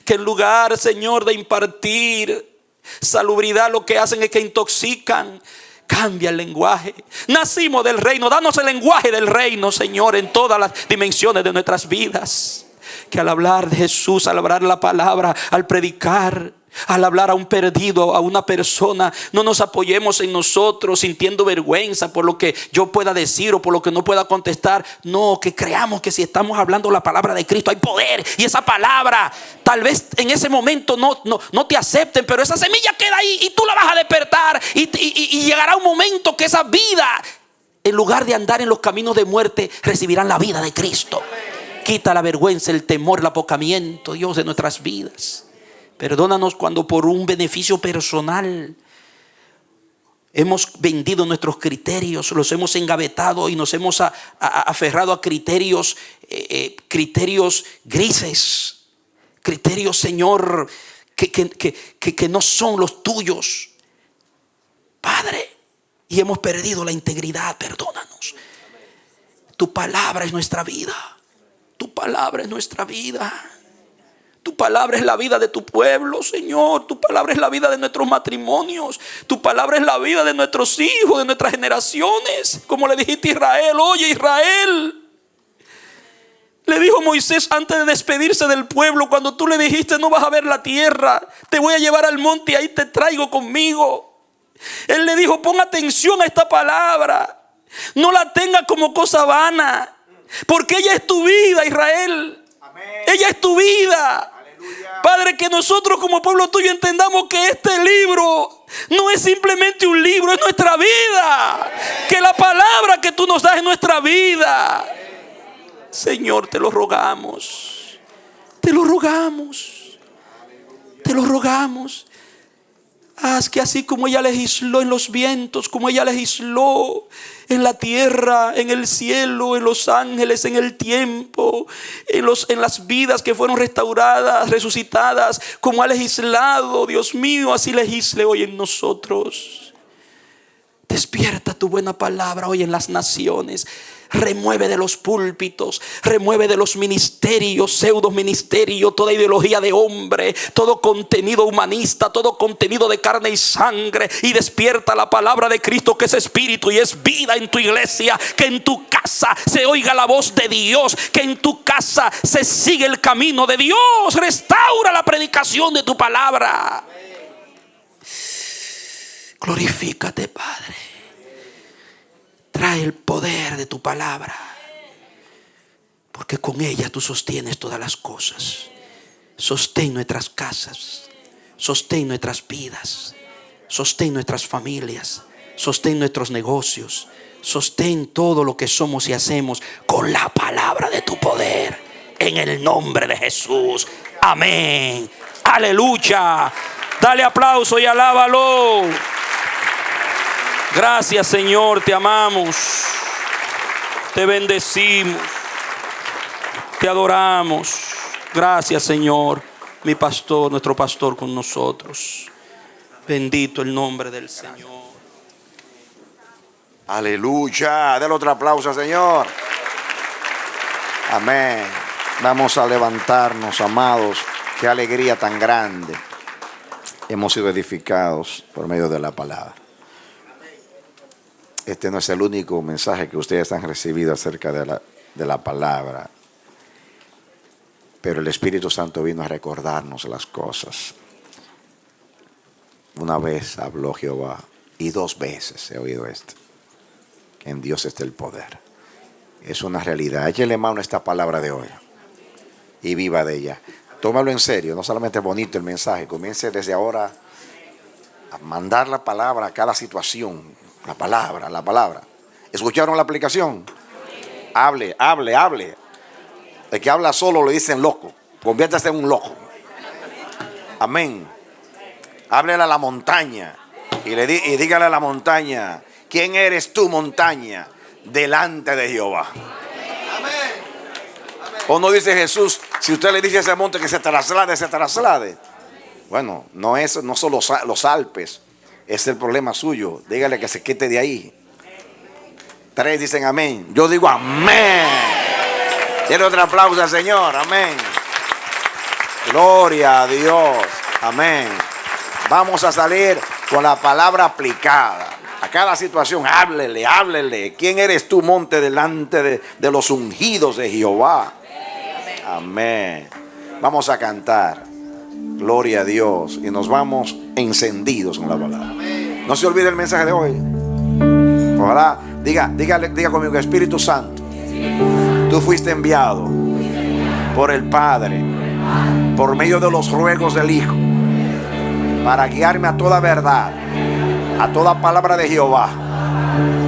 que en lugar, Señor, de impartir salubridad lo que hacen es que intoxican. Cambia el lenguaje. Nacimos del reino. Danos el lenguaje del reino, Señor, en todas las dimensiones de nuestras vidas. Que al hablar de Jesús, al hablar la palabra, al predicar, al hablar a un perdido, a una persona, no nos apoyemos en nosotros sintiendo vergüenza por lo que yo pueda decir o por lo que no pueda contestar. No, que creamos que si estamos hablando la palabra de Cristo hay poder, y esa palabra tal vez en ese momento no te acepten, pero esa semilla queda ahí y tú la vas a despertar y llegará un momento que esa vida, en lugar de andar en los caminos de muerte, recibirán la vida de Cristo. Quita la vergüenza, el temor, el apocamiento, Dios, de nuestras vidas. Perdónanos cuando por un beneficio personal hemos vendido nuestros criterios, los hemos engavetado y nos hemos aferrado a criterios grises, criterios, Señor, que no son los tuyos, Padre, y hemos perdido la integridad. Perdónanos. Tu palabra es nuestra vida. Tu palabra es nuestra vida. Tu palabra es la vida de tu pueblo, Señor. Tu palabra es la vida de nuestros matrimonios. Tu palabra es la vida de nuestros hijos, de nuestras generaciones. Como le dijiste a Israel: oye, Israel. Le dijo Moisés antes de despedirse del pueblo, cuando tú le dijiste: no vas a ver la tierra, te voy a llevar al monte y ahí te traigo conmigo. Él le dijo: pon atención a esta palabra. No la tenga como cosa vana, porque ella es tu vida, Israel. Amén. Ella es tu vida. Padre, que nosotros como pueblo tuyo entendamos que este libro no es simplemente un libro, es nuestra vida. Que la palabra que tú nos das es nuestra vida. Señor, te lo rogamos. Te lo rogamos. Te lo rogamos. Haz que así como ella legisló en los vientos, como ella legisló en la tierra, en el cielo, en los ángeles, en el tiempo, en las vidas que fueron restauradas, resucitadas, como ha legislado, Dios mío, así legisle hoy en nosotros. Despierta tu buena palabra hoy en las naciones. Remueve de los púlpitos, remueve de los ministerios, pseudo ministerios, toda ideología de hombre, todo contenido humanista, todo contenido de carne y sangre, y despierta la palabra de Cristo, que es espíritu y es vida en tu iglesia. Que en tu casa se oiga la voz de Dios, que en tu casa se sigue el camino de Dios. Restaura la predicación de tu palabra. Glorifícate, Padre. Trae el poder de tu palabra, porque con ella tú sostienes todas las cosas. Sostén nuestras casas, sostén nuestras vidas, sostén nuestras familias, sostén nuestros negocios, sostén todo lo que somos y hacemos con la palabra de tu poder, en el nombre de Jesús. Amén. Aleluya. Dale aplauso y alábalo. Gracias, Señor, te amamos, te bendecimos, te adoramos. Gracias, Señor, mi pastor, nuestro pastor con nosotros. Bendito el nombre del Señor. Aleluya. Dale otro aplauso al Señor. Amén. Vamos a levantarnos, amados. Qué alegría tan grande. Hemos sido edificados por medio de la palabra. Este no es el único mensaje que ustedes han recibido acerca de la palabra. Pero el Espíritu Santo vino a recordarnos las cosas. Una vez habló Jehová, y 2 veces he oído esto: que en Dios está el poder. Es una realidad. Échale mano a esta palabra de hoy y viva de ella. Tómalo en serio, no solamente es bonito el mensaje. Comience desde ahora a mandar la palabra a cada situación. La palabra, la palabra. ¿Escucharon la aplicación? Hable, hable, hable. El que habla solo lo dicen loco. Conviértase en un loco. Amén. Háblele a la montaña y dígale a la montaña: ¿quién eres tú, montaña, delante de Jehová? ¿O no dice Jesús, si usted le dice a ese monte que se traslade, se traslade? Bueno, no son los Alpes. Es el problema suyo. Dígale que se quite de ahí. 3 dicen amén. Yo digo amén. Tiene otro aplauso al Señor. Amén. Gloria a Dios. Amén. Vamos a salir con la palabra aplicada a cada situación. Háblele, háblele. ¿Quién eres tú, monte, delante de los ungidos de Jehová? Amén. Vamos a cantar. Gloria a Dios. Y nos vamos encendidos con la palabra. No se olvide el mensaje de hoy. Ojalá diga conmigo: Espíritu Santo, tú fuiste enviado por el Padre, por medio de los ruegos del Hijo, para guiarme a toda verdad, a toda palabra de Jehová.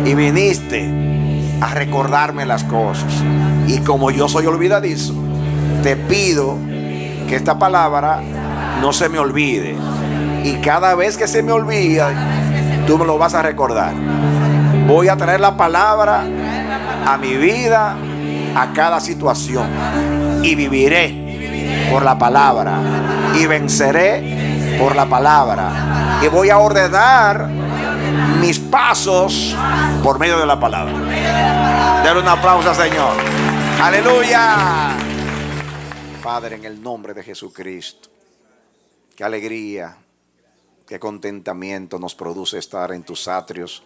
Y viniste a recordarme las cosas. Y como yo soy olvidadizo, te pido que esta palabra no se me olvide. Y cada vez que se me olvida, tú me lo vas a recordar. Voy a traer la palabra a mi vida, a cada situación. Y viviré por la palabra. Y venceré por la palabra. Y voy a ordenar mis pasos por medio de la palabra. Dale un aplauso al Señor. Aleluya. Padre, en el nombre de Jesucristo, qué alegría, qué contentamiento nos produce estar en tus atrios,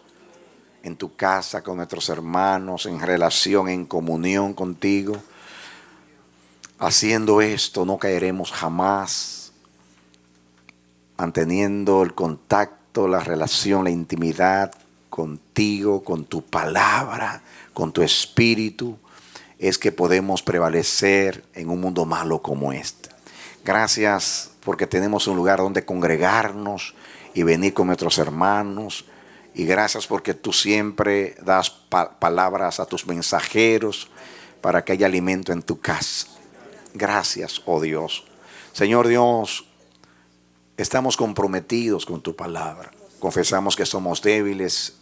en tu casa, con nuestros hermanos, en relación, en comunión contigo. Haciendo esto no caeremos jamás, manteniendo el contacto, la relación, la intimidad contigo, con tu palabra, con tu espíritu. Es que podemos prevalecer en un mundo malo como este. Gracias porque tenemos un lugar donde congregarnos y venir con nuestros hermanos. Y gracias porque tú siempre das palabras a tus mensajeros para que haya alimento en tu casa. Gracias, oh Dios. Señor Dios, Estamos comprometidos con tu palabra. Confesamos que somos débiles,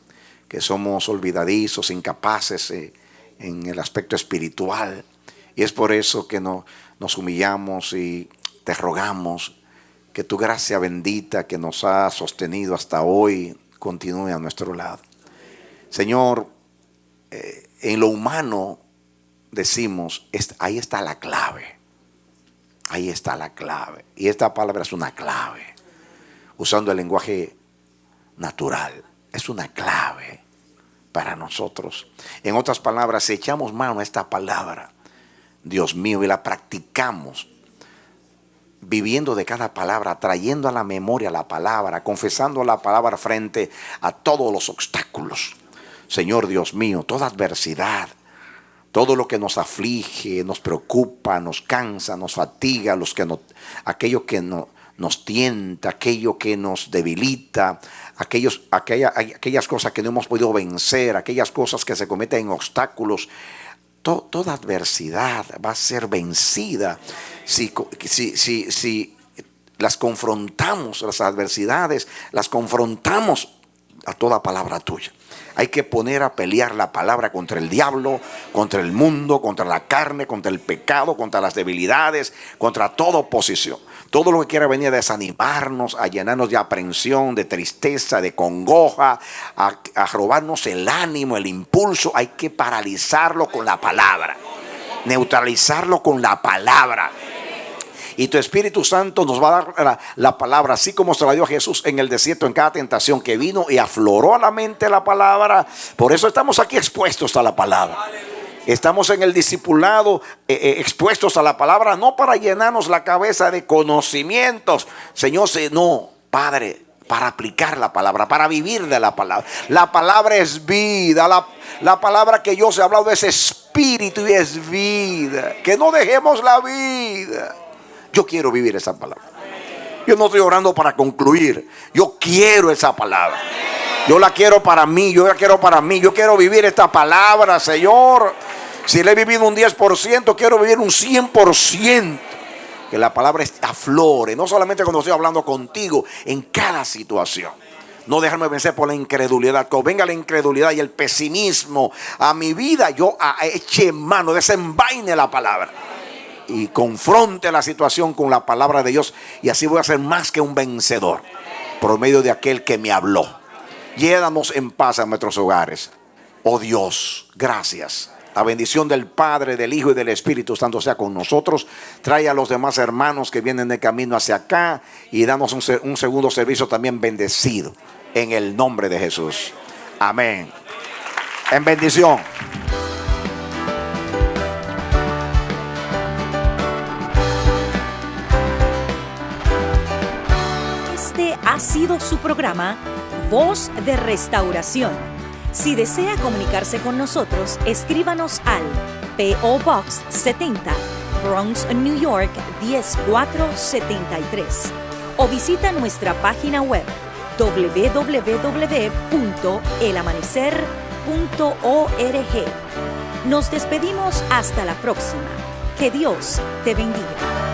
que somos olvidadizos, incapaces en el aspecto espiritual. Y es por eso que nos humillamos y te rogamos que tu gracia bendita que nos ha sostenido hasta hoy continúe a nuestro lado. Señor, en lo humano decimos, ahí está la clave. Ahí está la clave. Y esta palabra es una clave. Usando el lenguaje natural, es una clave para nosotros. En otras palabras, si echamos mano a esta palabra, Dios mío, y la practicamos, viviendo de cada palabra, trayendo a la memoria la palabra, confesando la palabra frente a todos los obstáculos. Señor Dios mío, toda adversidad, todo lo que nos aflige, nos preocupa, nos cansa, nos fatiga, aquello que nos tienta, aquello que nos debilita, aquellas cosas que no hemos podido vencer, aquellas cosas que se cometen en obstáculos. Toda adversidad va a ser vencida si las confrontamos, las adversidades, las confrontamos a toda palabra tuya. Hay que poner a pelear la palabra contra el diablo, contra el mundo, contra la carne, contra el pecado, contra las debilidades, contra toda oposición. Todo lo que quiera venir a desanimarnos, a llenarnos de aprensión, de tristeza, de congoja, a robarnos el ánimo, el impulso, hay que paralizarlo con la palabra, neutralizarlo con la palabra. Y tu Espíritu Santo nos va a dar la palabra, así como se la dio a Jesús en el desierto en cada tentación, que vino y afloró a la mente la palabra. Por eso estamos aquí expuestos a la palabra. Estamos en el discipulado expuestos a la palabra, no para llenarnos la cabeza de conocimientos, Señor, no, Padre, para aplicar la palabra, para vivir de la palabra. La palabra es vida, la palabra que yo os he hablado es espíritu y es vida. Que no dejemos la vida. Yo quiero vivir esa palabra. Yo no estoy orando para concluir. Yo quiero esa palabra. Yo la quiero para mí. Yo la quiero para mí. Yo quiero vivir esta palabra, Señor. Si le he vivido un 10%, quiero vivir un 100%. Que la palabra aflore. No solamente cuando estoy hablando contigo, en cada situación. No dejarme vencer por la incredulidad. Cuando venga la incredulidad y el pesimismo a mi vida, yo eche mano, desenvaine la palabra. Y confronte la situación con la palabra de Dios. Y así voy a ser más que un vencedor por medio de aquel que me habló. Llévanos en paz a nuestros hogares. Oh Dios, gracias. La bendición del Padre, del Hijo y del Espíritu Santo sea con nosotros. Trae a los demás hermanos que vienen de camino hacia acá. Y danos un segundo servicio también bendecido. En el nombre de Jesús. Amén. En bendición. Este ha sido su programa Voz de Restauración. Si desea comunicarse con nosotros, escríbanos al P.O. Box 70, Bronx, New York 10473 o visita nuestra página web www.elamanecer.org. Nos despedimos hasta la próxima. Que Dios te bendiga.